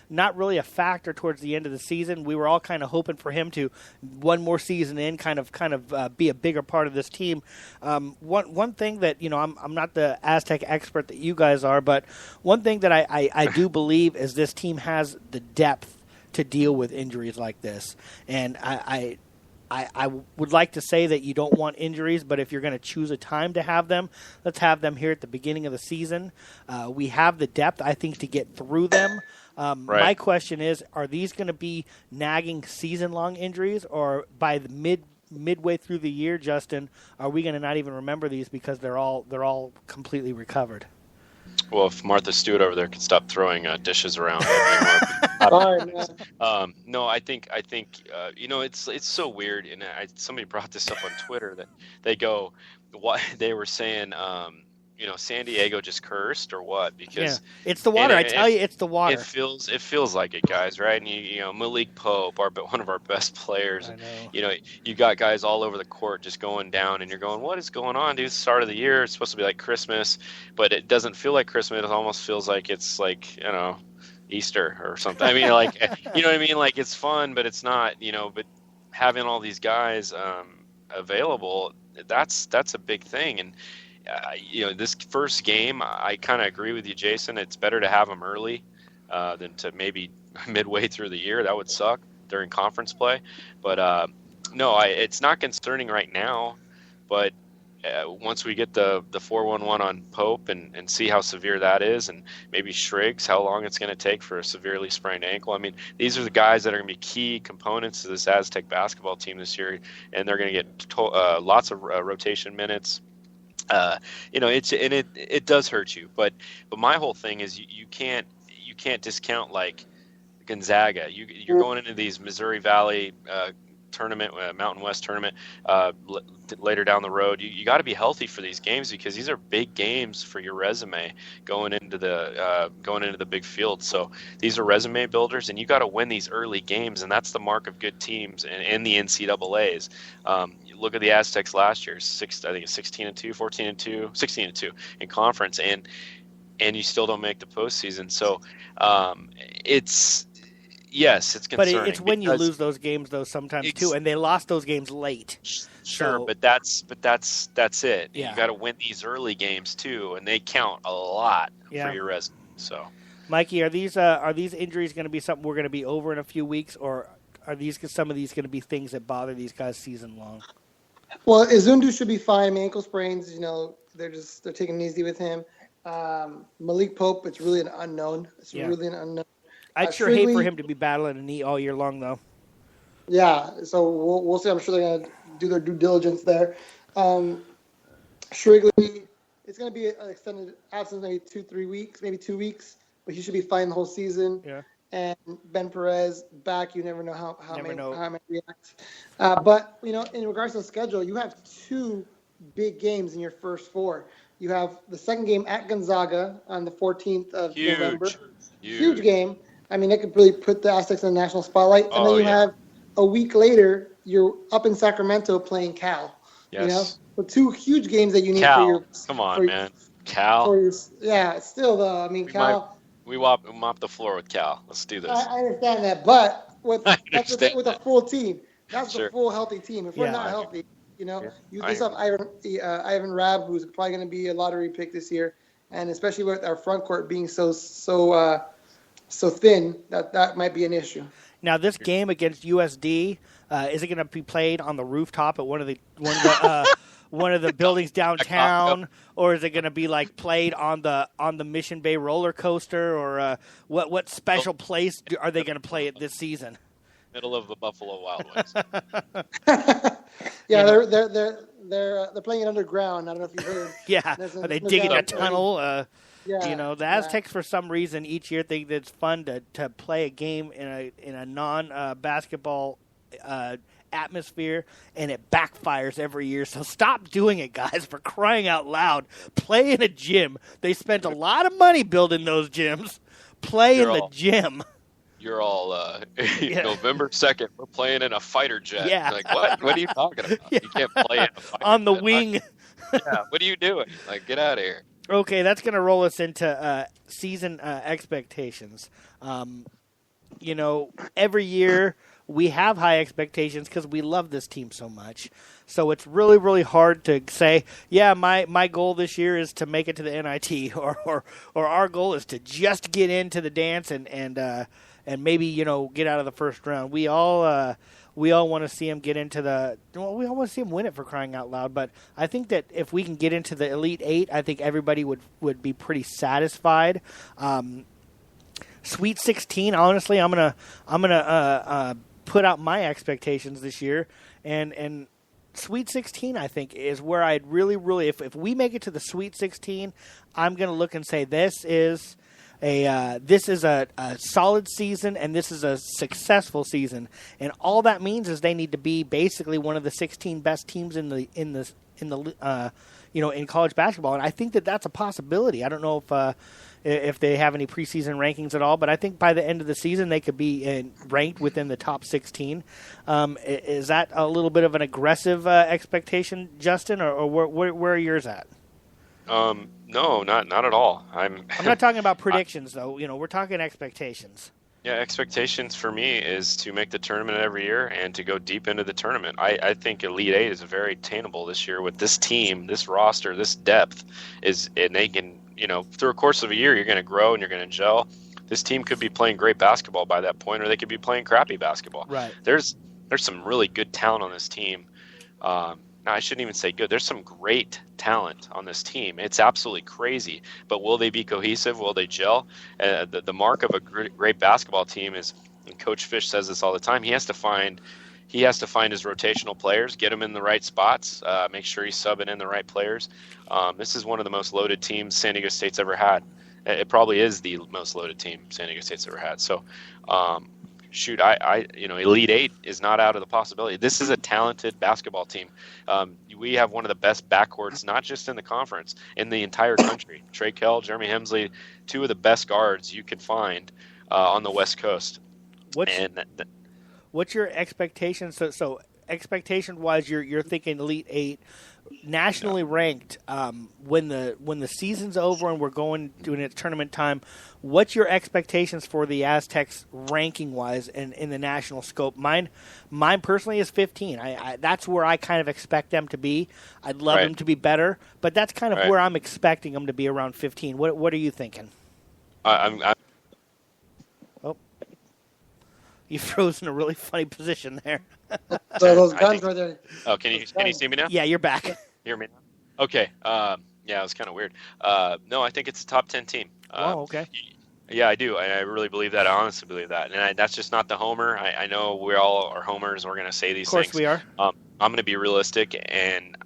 not really a factor towards the end of the season. We were all kind of hoping for him to one more season in, kind of be a bigger part of this team. One thing that I'm not the Aztec expert that you guys are, but one thing that I do believe is this team has the depth to deal with injuries like this. And I would like to say that you don't want injuries, but if you're going to choose a time to have them, let's have them here at the beginning of the season. We have the depth, I think, to get through them. My question is, are these going to be nagging season-long injuries, or by the midway through the year, Justin, are we going to not even remember these because they're all completely recovered? Well, if Martha Stewart over there could stop throwing dishes around. No, I think it's so weird, and somebody brought this up on Twitter that they were saying San Diego just cursed or what? Because it's the water. I tell you, it's the water. It feels like it, guys, right? And Malik Pope, one of our best players. I know. You got guys all over the court just going down, and you're going, what is going on, dude? It's the start of the year. It's supposed to be like Christmas, but it doesn't feel like Christmas. It almost feels like it's like, Easter or something. I mean, like, you know what I mean? Like, it's fun, but it's not, but having all these guys available, that's a big thing. And this first game, I kind of agree with you, Jason. It's better to have them early than to maybe midway through the year. That would suck during conference play. But no, it's not concerning right now. But once we get the 4-1-1 on Pope and see how severe that is, and maybe Shriggs, how long it's going to take for a severely sprained ankle. I mean, these are the guys that are going to be key components to this Aztec basketball team this year, and they're going to get lots of rotation minutes. It does hurt you, but my whole thing is you can't discount like Gonzaga. You're going into these Missouri Valley tournament, Mountain West tournament later down the road. You got to be healthy for these games, because these are big games for your resume going into the big field. So these are resume builders, and you got to win these early games, and that's the mark of good teams and the NCAAs. Look at the Aztecs last year, I think it's 16-2, 14-2, 16-2 in conference, and you still don't make the postseason. So it's concerning. But it's when you lose those games, though, sometimes too, and they lost those games late. Sure, so, but that's it. Yeah. You got to win these early games too, and they count a lot for your resume. So, Mikey, are these injuries going to be something we're going to be over in a few weeks, or are some of these going to be things that bother these guys season long? Well, Izundu should be fine. Ankle sprains, they're taking it easy with him. Malik Pope, it's really an unknown. Really an unknown. I'd sure hate for him to be battling a knee all year long, though. Yeah, so we'll see. I'm sure they're going to do their due diligence there. Shrigley, it's going to be an extended absence, maybe 2-3 weeks, maybe 2 weeks, but he should be fine the whole season. Yeah. And Ben Perez back, you never know how many react. But in regards to the schedule, you have 2 big games in your first 4. You have the second game at Gonzaga on the 14th of November. Huge game. I mean, that could really put the Aztecs in the national spotlight. And then you have a week later, you're up in Sacramento playing Cal. Yes. So 2 huge games that you need Cal. for your. Come on, man. Cal. Still though. I mean, Cal. We mop the floor with Cal. Let's do this. I understand that, but with a full team, that's the full healthy team. If we're not healthy, you just have Ivan Rabb, who's probably going to be a lottery pick this year, and especially with our front court being so thin, that might be an issue. Now, this game against USD, is it going to be played on the rooftop at one of the buildings downtown, or is it going to be like played on the Mission Bay roller coaster, or what special place are they going to play it this season? Middle of the Buffalo Wild Wings. They're playing it underground. I don't know if you heard. Yeah, are they digging a tunnel? The Aztecs for some reason each year think that it's fun to play a game in a non basketball atmosphere, and it backfires every year. So stop doing it, guys, for crying out loud. Play in a gym. They spent a lot of money building those gyms. Play in the gym. You're all November 2nd, we're playing in a fighter jet. Yeah. Like, what are you talking about? You can't play in a fighter on the jet. wing. What are you doing? Like, get out of here. Okay, that's going to roll us into season expectations. Every year we have high expectations because we love this team so much. So it's really, really hard to say, my goal this year is to make it to the NIT, or our goal is to just get into the dance and maybe get out of the first round. We all want to see him get into we all want to see him win it, for crying out loud. But I think that if we can get into the Elite 8, I think everybody would be pretty satisfied. Sweet 16, honestly, I'm gonna put out my expectations this year, and Sweet 16, I think, is where I'd really, if we make it to the Sweet 16, I'm gonna look and say this is this is a solid season and this is a successful season, and all that means is they need to be basically one of the 16 best teams in college basketball, and I think that that's a possibility. I don't know if they have any preseason rankings at all, but I think by the end of the season they could be ranked within the top 16. Is that a little bit of an aggressive expectation, Justin, or where are yours at? No, not at all. I'm not talking about predictions, though. We're talking expectations. Yeah, expectations for me is to make the tournament every year and to go deep into the tournament. I think Elite Eight is very attainable this year with this team, this roster, this depth, and they can, through a course of a year, you're going to grow and you're going to gel. This team could be playing great basketball by that point, or they could be playing crappy basketball. Right. There's some really good talent on this team. No, I shouldn't even say good. There's some great talent on this team. It's absolutely crazy. But will they be cohesive? Will they gel? The mark of a great basketball team is, and Coach Fish says this all the time, he has to find his rotational players, get them in the right spots, make sure he's subbing in the right players. This is one of the most loaded teams San Diego State's ever had. It probably is the most loaded team San Diego State's ever had. So, Elite Eight is not out of the possibility. This is a talented basketball team. We have one of the best backcourts, not just in the conference, in the entire country. Trey Kell, Jeremy Hemsley, two of the best guards you can find on the West Coast. What's your expectations? So expectation-wise, you're thinking Elite Eight, nationally ranked. When the season's over and we're going doing it tournament time, what's your expectations for the Aztecs ranking-wise in the national scope? Mine personally is 15. That's where I kind of expect them to be. I'd love them to be better, but that's kind of where I'm expecting them to be, around 15. What are you thinking? You froze in a really funny position there. So those guns right there. Oh, can you see me now? Yeah, you're back. Hear me now? Okay. Yeah, it was kind of weird. No, I think it's a top 10 team. Oh, okay. Yeah, I do. I really believe that. I honestly believe that. And that's just not the homer. I know we all are homers. We're going to say these things. Of course we are. I'm going to be realistic, and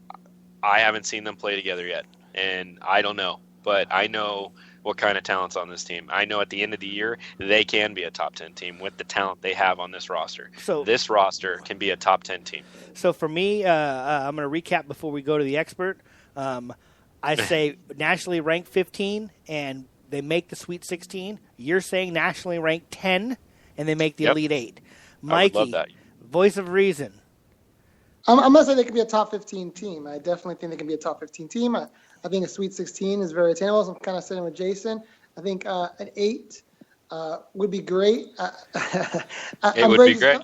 I haven't seen them play together yet. And I don't know. But I know what kind of talent's on this team. I know at the end of the year, they can be a top 10 team with the talent they have on this roster. So this roster can be a top 10 team. So for me, I'm going to recap before we go to the expert. I say nationally ranked 15, and they make the Sweet 16. You're saying nationally ranked 10, and they make the Elite 8. Mikey, I would love that. Voice of reason. I'm going to say they could be a top 15 team. I definitely think they can be a top 15 team. I think a Sweet 16 is very attainable. So I'm kind of sitting with Jason. I think an 8 would be great. It would be great.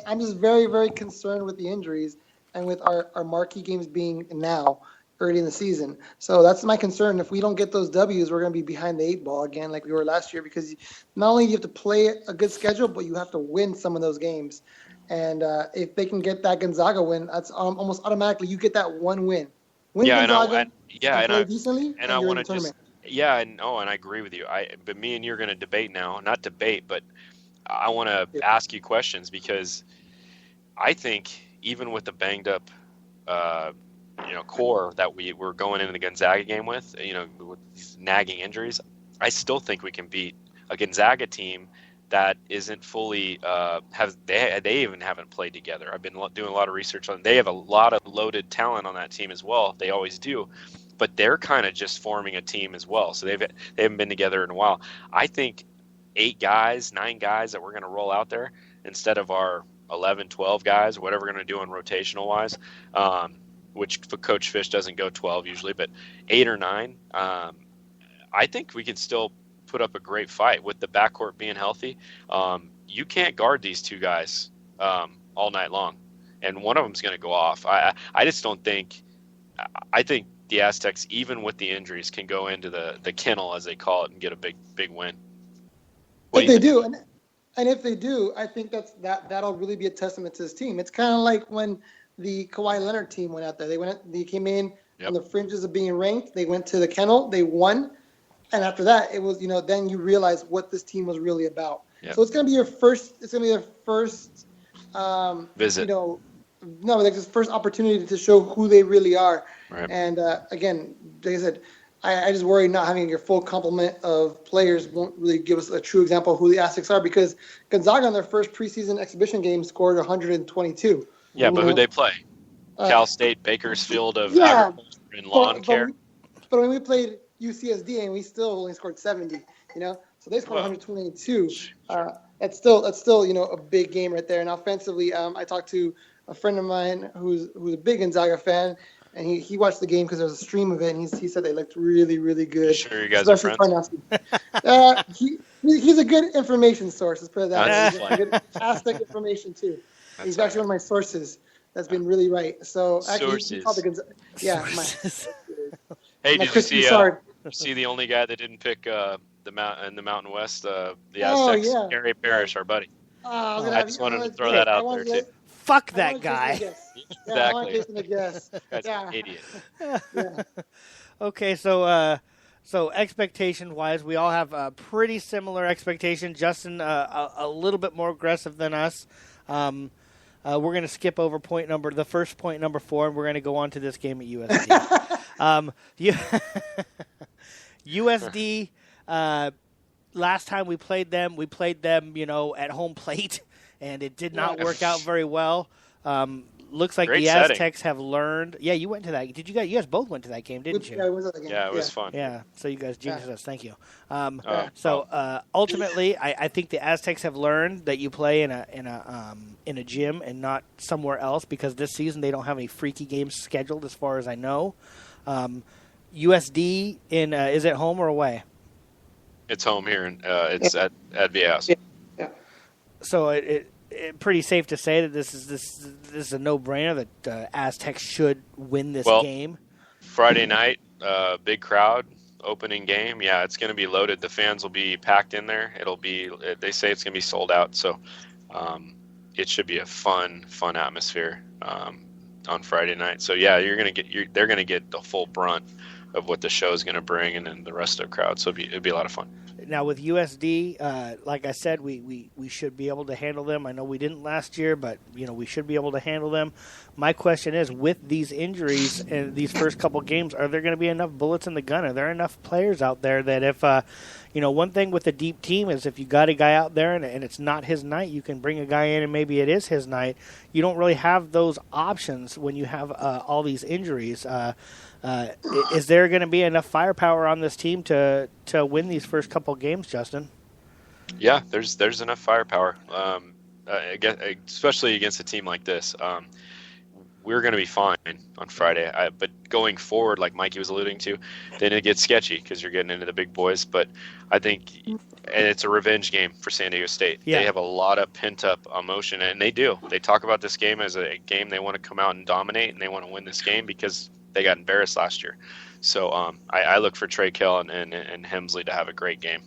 I'm just very, very concerned with the injuries and with our marquee games being now early in the season. So that's my concern. If we don't get those W's, we're going to be behind the 8 ball again like we were last year, because not only do you have to play a good schedule, but you have to win some of those games. And if they can get that Gonzaga win, that's almost automatically you get that one win. Gonzaga, and I want to just and I agree with you. But me and you're going to debate now, not debate, but I want to ask you questions, because I think even with the banged up, core that we were going into the Gonzaga game with, with these nagging injuries, I still think we can beat a Gonzaga team that isn't fully they even haven't played together. I've been doing a lot of research on. They have a lot of loaded talent on that team as well. They always do, but they're kind of just forming a team as well. So they haven't been together in a while. I think 9 guys that we're going to roll out there instead of our 11, 12 guys, whatever we're going to do on rotational wise, which Coach Fish doesn't go 12 usually, but 8 or 9. I think we can still put up a great fight with the backcourt being healthy. You can't guard these 2 guys all night long, and one of them's going to go off. I just don't think. I think the Aztecs, even with the injuries, can go into the kennel, as they call it, and get a big win. If they do, and if they do, I think that'll really be a testament to this team. It's kind of like when the Kawhi Leonard team went out there. They came in on the fringes of being ranked. They went to the kennel. They won. And after that, it was, then you realize what this team was really about. Yep. So it's going to be your first visit. His first opportunity to show who they really are. Right. And again, like I said, I just worry not having your full complement of players won't really give us a true example of who the Aztecs are, because Gonzaga in their first preseason exhibition game scored 122. Yeah, but who they play? Cal State, Bakersfield of agriculture and lawn care. But when we played UCSD and we still only scored 70, so they scored 122. That's still a big game right there. And offensively, I talked to a friend of mine who's a big Gonzaga fan, and he watched the game because there was a stream of it, and he said they looked really, really good. Sure, you guys are friends? He's a good information source. Let's put it that way. That's Good Aztec information too. He's actually one of my sources that's been really right. So actually, sources. Hey, did you see the only guy that didn't pick the Mountain West, the Aztecs? Gary Parrish, our buddy. I just wanted to throw that out there too. Fuck that guy. Exactly. Guy's an idiot. Okay, so expectation-wise, we all have a pretty similar expectation. Justin, a little bit more aggressive than us. We're going to skip over the first point number 4, and we're going to go on to this game at USD. USD. Last time we played them, at home plate, and it did not work out very well. Looks like Great the setting. Aztecs have learned. Yeah, you went to that. You guys both went to that game, didn't you? Yeah, I was at the game. Yeah, it was fun. Yeah, so you guys jinxed us. Thank you. Ultimately, I think the Aztecs have learned that you play in a gym and not somewhere else, because this season they don't have any freaky games scheduled, as far as I know. USD is it home or away? It's home here, and it's at Viejas. Yeah. So it pretty safe to say that this is a no-brainer that Aztecs should win this game. Friday night, big crowd, opening game. Yeah, it's going to be loaded. The fans will be packed in there. They say it's going to be sold out. So it should be a fun atmosphere on Friday night. So yeah, they're going to get the full brunt of what the show is going to bring, and then the rest of the crowd. So it'd be a lot of fun. Now with USD, like I said, we should be able to handle them. I know we didn't last year, but we should be able to handle them. My question is, with these injuries and these first couple games, are there going to be enough bullets in the gun? Are there enough players out there that if one thing with a deep team is if you got a guy out there and it's not his night, you can bring a guy in and maybe it is his night. You don't really have those options when you have all these injuries. Is there going to be enough firepower on this team to win these first couple games, Justin? Yeah, there's enough firepower, especially against a team like this. We're going to be fine on Friday, but going forward, like Mikey was alluding to, then it gets sketchy because you're getting into the big boys. But I think it's a revenge game for San Diego State. Yeah. They have a lot of pent-up emotion, and they do. They talk about this game as a game they want to come out and dominate, and they want to win this game because they got embarrassed last year. So I look for Trey Kell and Hemsley to have a great game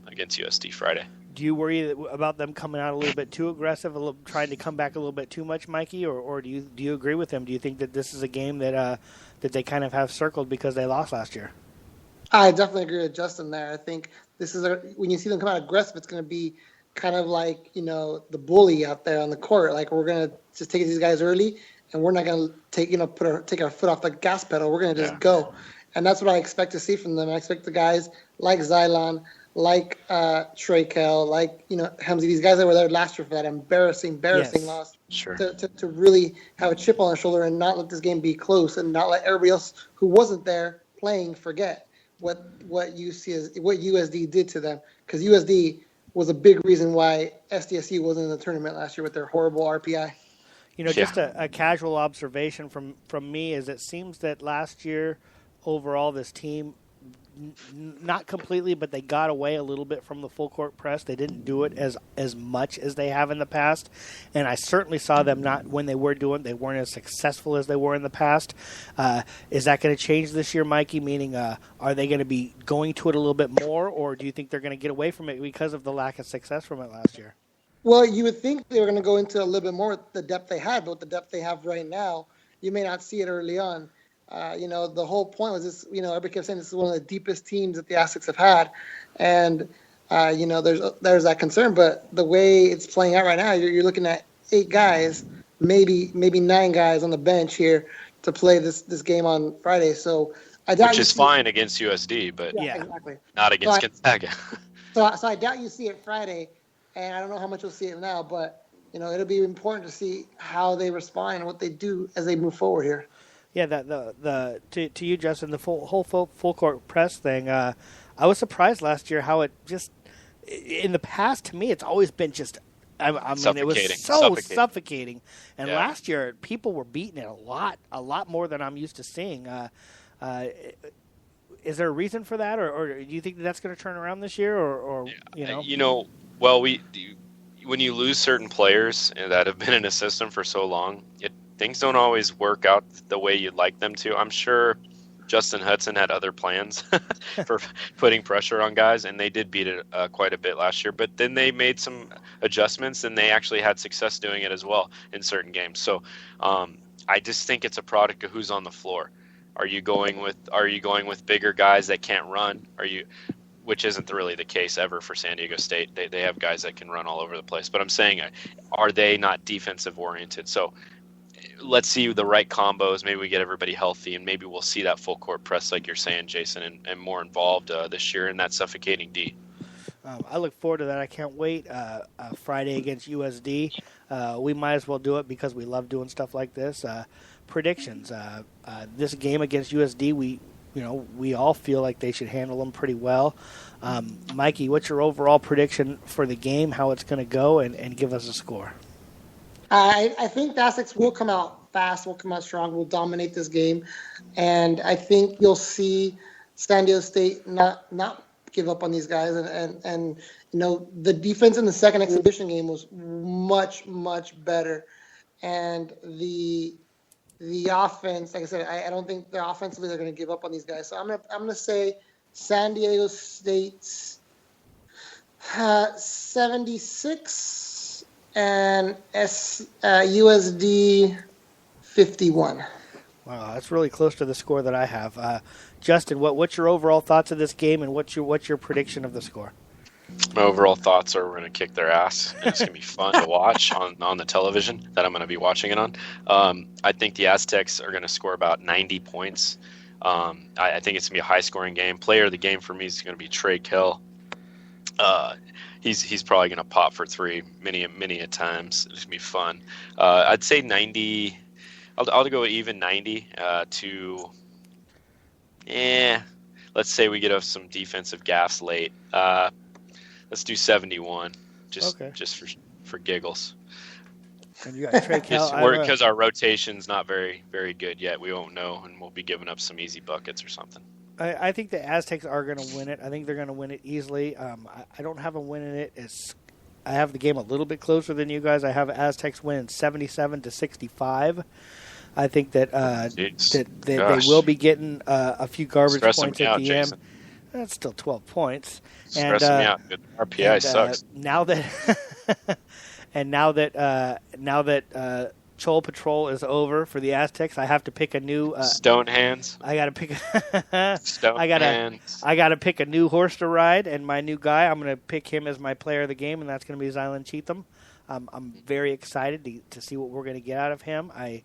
against USD Friday. Do you worry about them coming out a little bit too aggressive, trying to come back a little bit too much, Mikey, or do you agree with them? Do you think that this is a game that they kind of have circled because they lost last year? I definitely agree with Justin there. I think this is when you see them come out aggressive, it's going to be kind of like the bully out there on the court. Like, we're going to just take these guys early, and we're not going to take our foot off the gas pedal. We're going to just go, and that's what I expect to see from them. I expect the guys like Xylon, like Trey Kell, like Hemsley, these guys that were there last year for that embarrassing loss, to really have a chip on their shoulder and not let this game be close, and not let everybody else who wasn't there playing forget what USD did to them, because USD was a big reason why SDSU wasn't in the tournament last year with their horrible RPI. Just a casual observation from me is it seems that last year overall this team, not completely, but they got away a little bit from the full court press. They didn't do it as much as they have in the past, and I certainly saw them when they were doing it, they weren't as successful as they were in the past. Is that going to change this year, Mikey? Meaning, are they going to be going to it a little bit more, or do you think they're going to get away from it because of the lack of success from it last year? Well, you would think they were going to go into a little bit more with the depth they had, but with the depth they have right now, you may not see it early on. The whole point was this, everybody kept saying this is one of the deepest teams that the Aztecs have had. And, there's that concern. But the way it's playing out right now, you're looking at 8 guys, maybe 9 guys on the bench here to play this game on Friday. So which is fine against USD, but exactly. not against Gonzaga. So I doubt you see it Friday, and I don't know how much you'll see it now, but it'll be important to see how they respond and what they do as they move forward here. Yeah, to you, Justin, the full court press thing. I was surprised last year how it just in the past to me it's always been just. I mean, it was so suffocating. And last year, people were beating it a lot more than I'm used to seeing. Is there a reason for that, or do you think that's going to turn around this year, or Well, when you lose certain players that have been in a system for so long, things don't always work out the way you'd like them to. I'm sure Justin Hudson had other plans for putting pressure on guys, and they did beat it quite a bit last year. But then they made some adjustments, and they actually had success doing it as well in certain games. So I just think it's a product of who's on the floor. Are you going with bigger guys that can't run? Which isn't really the case ever for San Diego State. They have guys that can run all over the place. But I'm saying, are they not defensive oriented? So let's see the right combos. Maybe we get everybody healthy, and maybe we'll see that full court press, like you're saying, Jason, and more involved this year in that suffocating D. I look forward to that. I can't wait. Friday against USD. We might as well do it because we love doing stuff like this. Predictions. This game against USD, we all feel like they should handle them pretty well. Mikey, what's your overall prediction for the game, how it's going to go, and give us a score? I think the Aztecs will come out fast, will come out strong, will dominate this game. And I think you'll see San Diego State not give up on these guys. And the defense in the second exhibition game was much, much better. And the offense, like I said, I don't think the offensively they're going to give up on these guys. So I'm gonna say San Diego State's 76 and USD 51. Wow, that's really close to the score that I have. Justin, what's your overall thoughts of this game, and what's your prediction of the score? My overall thoughts are we're going to kick their ass, and it's going to be fun to watch on the television that I'm going to be watching it on. I think the Aztecs are going to score about 90 points. I think it's going to be a high-scoring game. Player of the game for me is going to be Trey Kell. He's probably going to pop for three many a times. It's going to be fun. I'd say 90. I'll go even 90 to. Let's say we get some defensive gaffes late. Let's do 71, just for giggles. And you got Trey Kell. Because our rotation's not very, very good yet. We won't know, and we'll be giving up some easy buckets or something. I think the Aztecs are going to win it. I think they're going to win it easily. I don't have them winning it. I have the game a little bit closer than you guys. I have Aztecs winning 77-65. I think that they will be getting a few garbage points at the end. That's still 12 points. Stressing me out. RPI sucks. Now that Chol Patrol is over for the Aztecs, I have to pick a new Stone Hands. I got to pick Stone Hands. I got to pick a new horse to ride, and my new guy, I'm going to pick him as my player of the game, and that's going to be Zylan Cheatham. I'm very excited to see what we're going to get out of him. I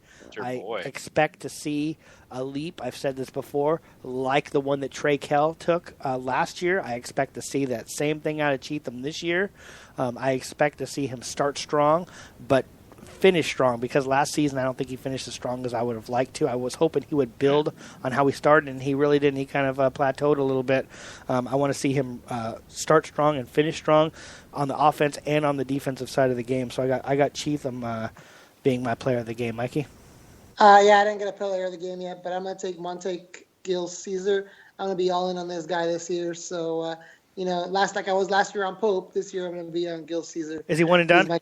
expect to see a leap. I've said this before, like the one that Trey Kell took last year. I expect to see that same thing out of Cheatham this year. I expect to see him start strong, but finish strong, because last season I don't think he finished as strong as I would have liked to. I was hoping he would build on how he started, and he really didn't. He kind of plateaued a little bit. I want to see him start strong and finish strong on the offense and on the defensive side of the game. So I got Cheatham being my player of the game. Mikey? I didn't get a player of the game yet, but I'm going to take Monte Gill-Caesar. I'm going to be all in on this guy this year. So, like I was last year on Pope, this year I'm going to be on Gill-Caesar. Is he one and done?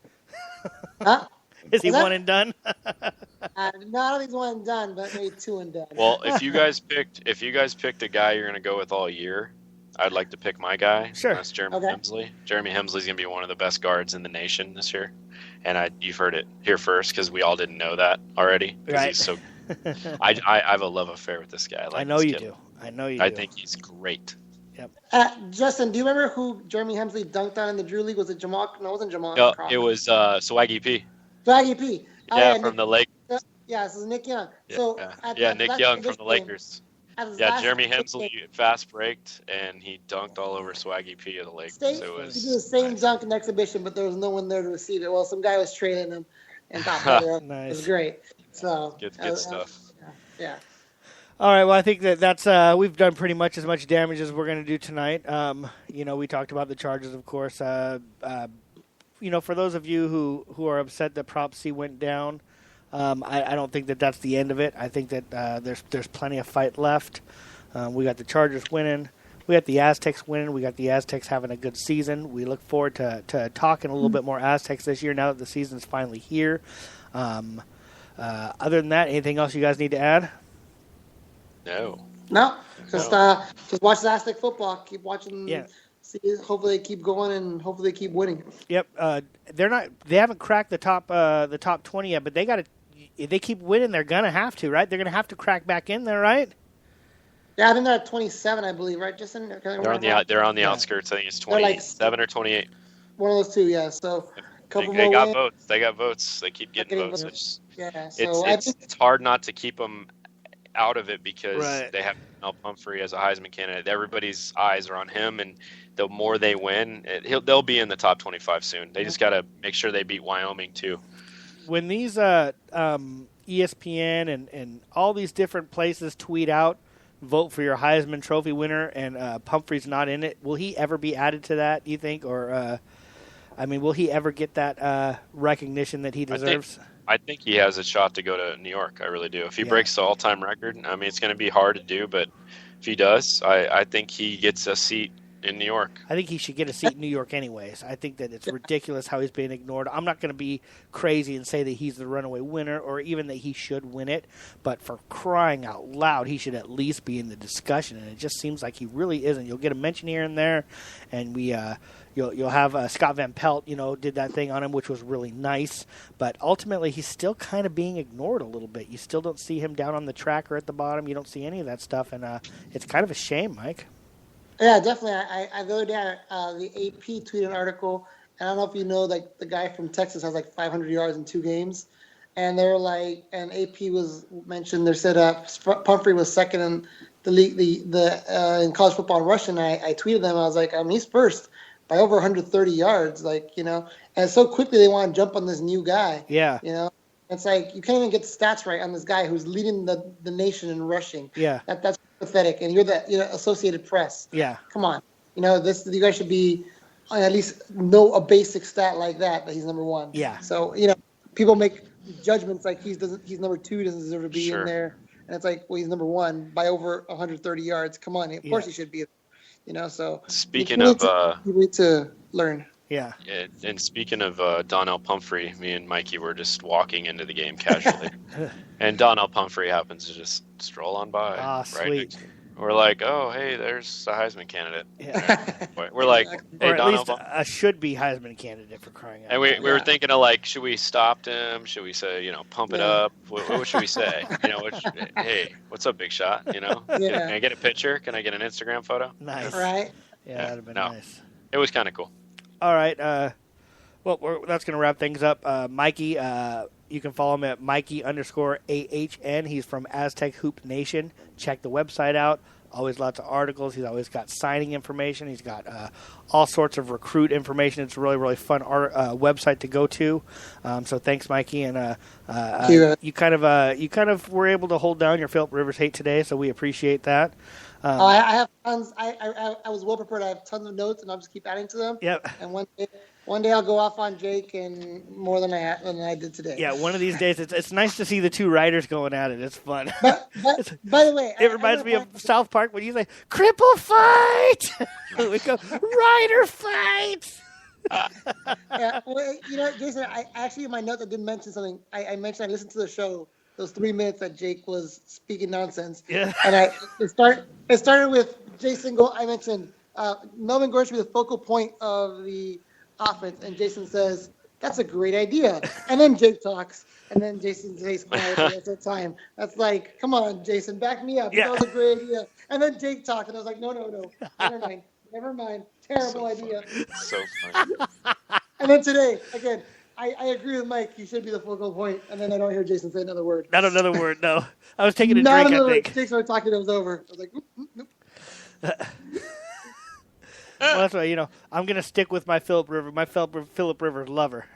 Huh? Is he one and done? No, I don't think he's one and done, but maybe two and done. Well, if you guys picked a guy you're going to go with all year, I'd like to pick my guy. Sure. That's Jeremy Hemsley. Jeremy Hemsley's going to be one of the best guards in the nation this year. And you've heard it here first, because we all didn't know that already. Right. He's so. I have a love affair with this guy. I know you do. I think he's great. Yep. Justin, do you remember who Jeremy Hemsley dunked on in the Drew League? Was it Jamal? No, it wasn't Jamal. No, it was Swaggy P. Swaggy P. Yeah, from the Lakers. Yeah, this is Nick Young. Nick Young from the Lakers. Yeah, Jeremy Hensley fast braked, and he dunked all over Swaggy P of the lake. He did the same dunk in exhibition, but there was no one there to receive it. Well, some guy was trailing him and thought it was great. So good stuff. Yeah. All right. Well, I think that's we've done pretty much as much damage as we're going to do tonight. We talked about the Chargers, of course. For those of you who are upset that Prop C went down, I don't think that that's the end of it. I think that there's plenty of fight left. We got the Chargers winning. We got the Aztecs winning. We got the Aztecs having a good season. We look forward to talking a little bit more Aztecs this year now that the season's finally here. Other than that, anything else you guys need to add? No. Just watch the Aztec football. Keep watching. Yeah. See, hopefully they keep going and hopefully they keep winning. Yep. They haven't cracked the top 20 yet, but they got to. If they keep winning, they're gonna have to, right? They're gonna have to crack back in there, right? Yeah, I think they're at 27, I believe, right? They're on the outskirts. I think it's 27 or 28. One of those two, yeah. So a couple they more got wins. votes. They got votes. They keep getting votes. Yeah. So it's hard not to keep them out of it because they have Donnell Pumphrey as a Heisman candidate. Everybody's eyes are on him, and the more they win, they'll be in the top 25 soon. They just got to make sure they beat Wyoming too. When these ESPN and all these different places tweet out, vote for your Heisman Trophy winner, and Pumphrey's not in it, will he ever be added to that, you think? Or, will he ever get that recognition that he deserves? I think he has a shot to go to New York. I really do. If he breaks the all-time record, it's going to be hard to do, but if he does, I think he gets a seat in New York. I think he should get a seat in New York anyways. I think that it's ridiculous how he's being ignored. I'm not going to be crazy and say that he's the runaway winner or even that he should win it, but for crying out loud, he should at least be in the discussion, and it just seems like he really isn't. You'll get a mention here and there, and you'll have Scott Van Pelt, did that thing on him, which was really nice, but ultimately he's still kind of being ignored a little bit. You still don't see him down on the track or at the bottom. You don't see any of that stuff, and it's kind of a shame, Mike. Yeah, definitely. I the other day, the AP tweeted an article, and I don't know if you know, like the guy from Texas has like 500 yards in 2 games, and they're like, and AP was mentioned. They said Pumphrey was second in the league, in college football in rushing. I tweeted them. I was like, he's first by over 130 yards, and so quickly they want to jump on this new guy. Yeah. It's like you can't even get the stats right on this guy who's leading the nation in rushing. Yeah. That's pathetic. And you're the Associated Press. Yeah. Come on. You guys should be at least know a basic stat like that he's number 1. Yeah. So, people make judgments like he's number 2, doesn't deserve to be in there. And it's like, well, he's number 1 by over 130 yards. Come on. Of course he should be. So speaking of you need to learn. Yeah. And speaking of Donnell Pumphrey, me and Mikey were just walking into the game casually, and Donnell Pumphrey happens to just stroll on by. Ah, sweet. We're like, oh, hey, there's a Heisman candidate. Yeah. We're like, hey, or at Donnell least a should-be Heisman candidate for crying out loud. And we were thinking of should we stop him? Should we say, pump it up? What should we say? Hey, what's up, big shot? Can I get a picture? Can I get an Instagram photo? Nice. Right. Yeah, that'd have been nice. It was kind of cool. All right. That's going to wrap things up. Mikey, you can follow him at Mikey_AHN. He's from Aztec Hoop Nation. Check the website out. Always lots of articles. He's always got signing information. He's got all sorts of recruit information. It's a really, really fun website to go to. So thanks, Mikey. And you kind of were able to hold down your Philip Rivers hate today, so we appreciate that. I have tons. I was well prepared. I have tons of notes, and I'll just keep adding to them. Yep. And one day I'll go off on Jake and more than I did today. Yeah, one of these days. It's nice to see the two writers going at it. It's fun. But by the way, it reminds me of South Park when you say "cripple fight." We go "writer fight." Yeah, well, Jason. I actually in my notes I did mention something. I mentioned I listened to the show. Those 3 minutes that Jake was speaking nonsense. Yeah. And it started with Jason. I mentioned Melvin Gordon should be the focal point of the offense, and Jason says that's a great idea. And then Jake talks, and then Jason stays quiet the rest of the time. That's like, come on, Jason, back me up. Yeah. That was a great idea. And then Jake talked, and I was like, no, never mind. Terrible idea. So funny. And then today, again, I agree with Mike. He should be the focal point, and then I don't hear Jason say another word. Not another word, no. I was taking a drink, I think. Jason started talking, it was over. I was like, nope. Well, that's why, I'm going to stick with my Philip Rivers lover,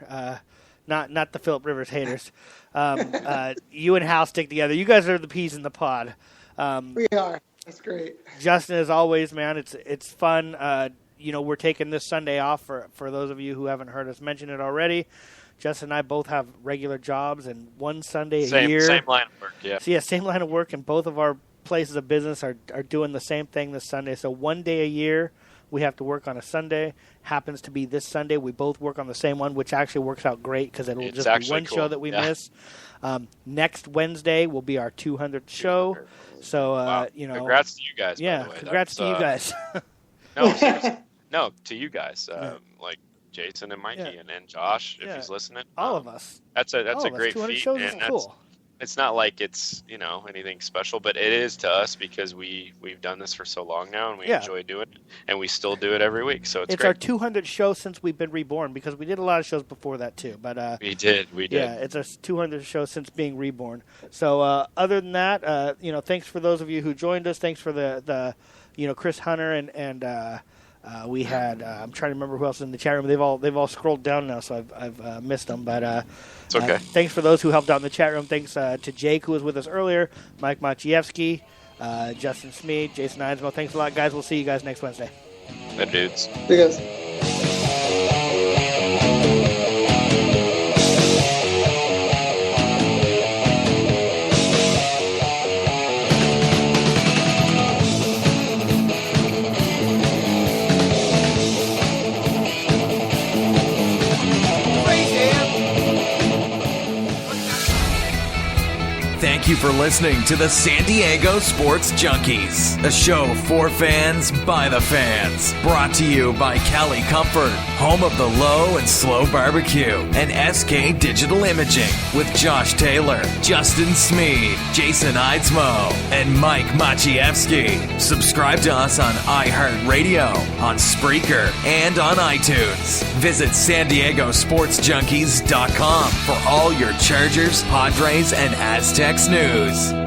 not the Philip Rivers haters. You and Hal stick together. You guys are the peas in the pod. We are. That's great. Justin, as always, man, it's fun. We're taking this Sunday off for those of you who haven't heard us mention it already. Justin and I both have regular jobs, and one Sunday a year. Same line of work, yeah. So, yeah, same line of work, and both of our places of business are doing the same thing this Sunday. So one day a year, we have to work on a Sunday. Happens to be this Sunday. We both work on the same one, which actually works out great because it'll just be one cool. show that we miss. Next Wednesday will be our 200th show. So, wow. Congrats to you guys, yeah, by the way. Congrats to you guys. No, seriously. No, to you guys. Like Jason and Mikey and Josh, if he's listening. All of us. That's a great 200 feat. shows and is cool. It's not like it's, anything special, but it is to us because we've done this for so long now and we enjoy doing it, and we still do it every week. So it's great. Our 200th show since we've been reborn, because we did a lot of shows before that too. But we did. Yeah, it's our 200th show since being reborn. So other than that, thanks for those of you who joined us. Thanks for the Chris Hunter and we had I'm trying to remember who else is in the chat room. They've all scrolled down now, so I've missed them. But it's okay. Thanks for those who helped out in the chat room. Thanks to Jake, who was with us earlier, Mike Maciejewski, Justin Smead, Jason Einsmo. Thanks a lot, guys. We'll see you guys next Wednesday. Good dudes. See you guys. Thank you for listening to the San Diego Sports Junkies, a show for fans by the fans. Brought to you by Cali Comfort, home of the low and slow barbecue, and SK Digital Imaging with Josh Taylor, Justin Smead, Jason Eidsmoe, and Mike Maciejewski. Subscribe to us on iHeartRadio, on Spreaker, and on iTunes. Visit SanDiegoSportsJunkies.com for all your Chargers, Padres, and Aztecs news.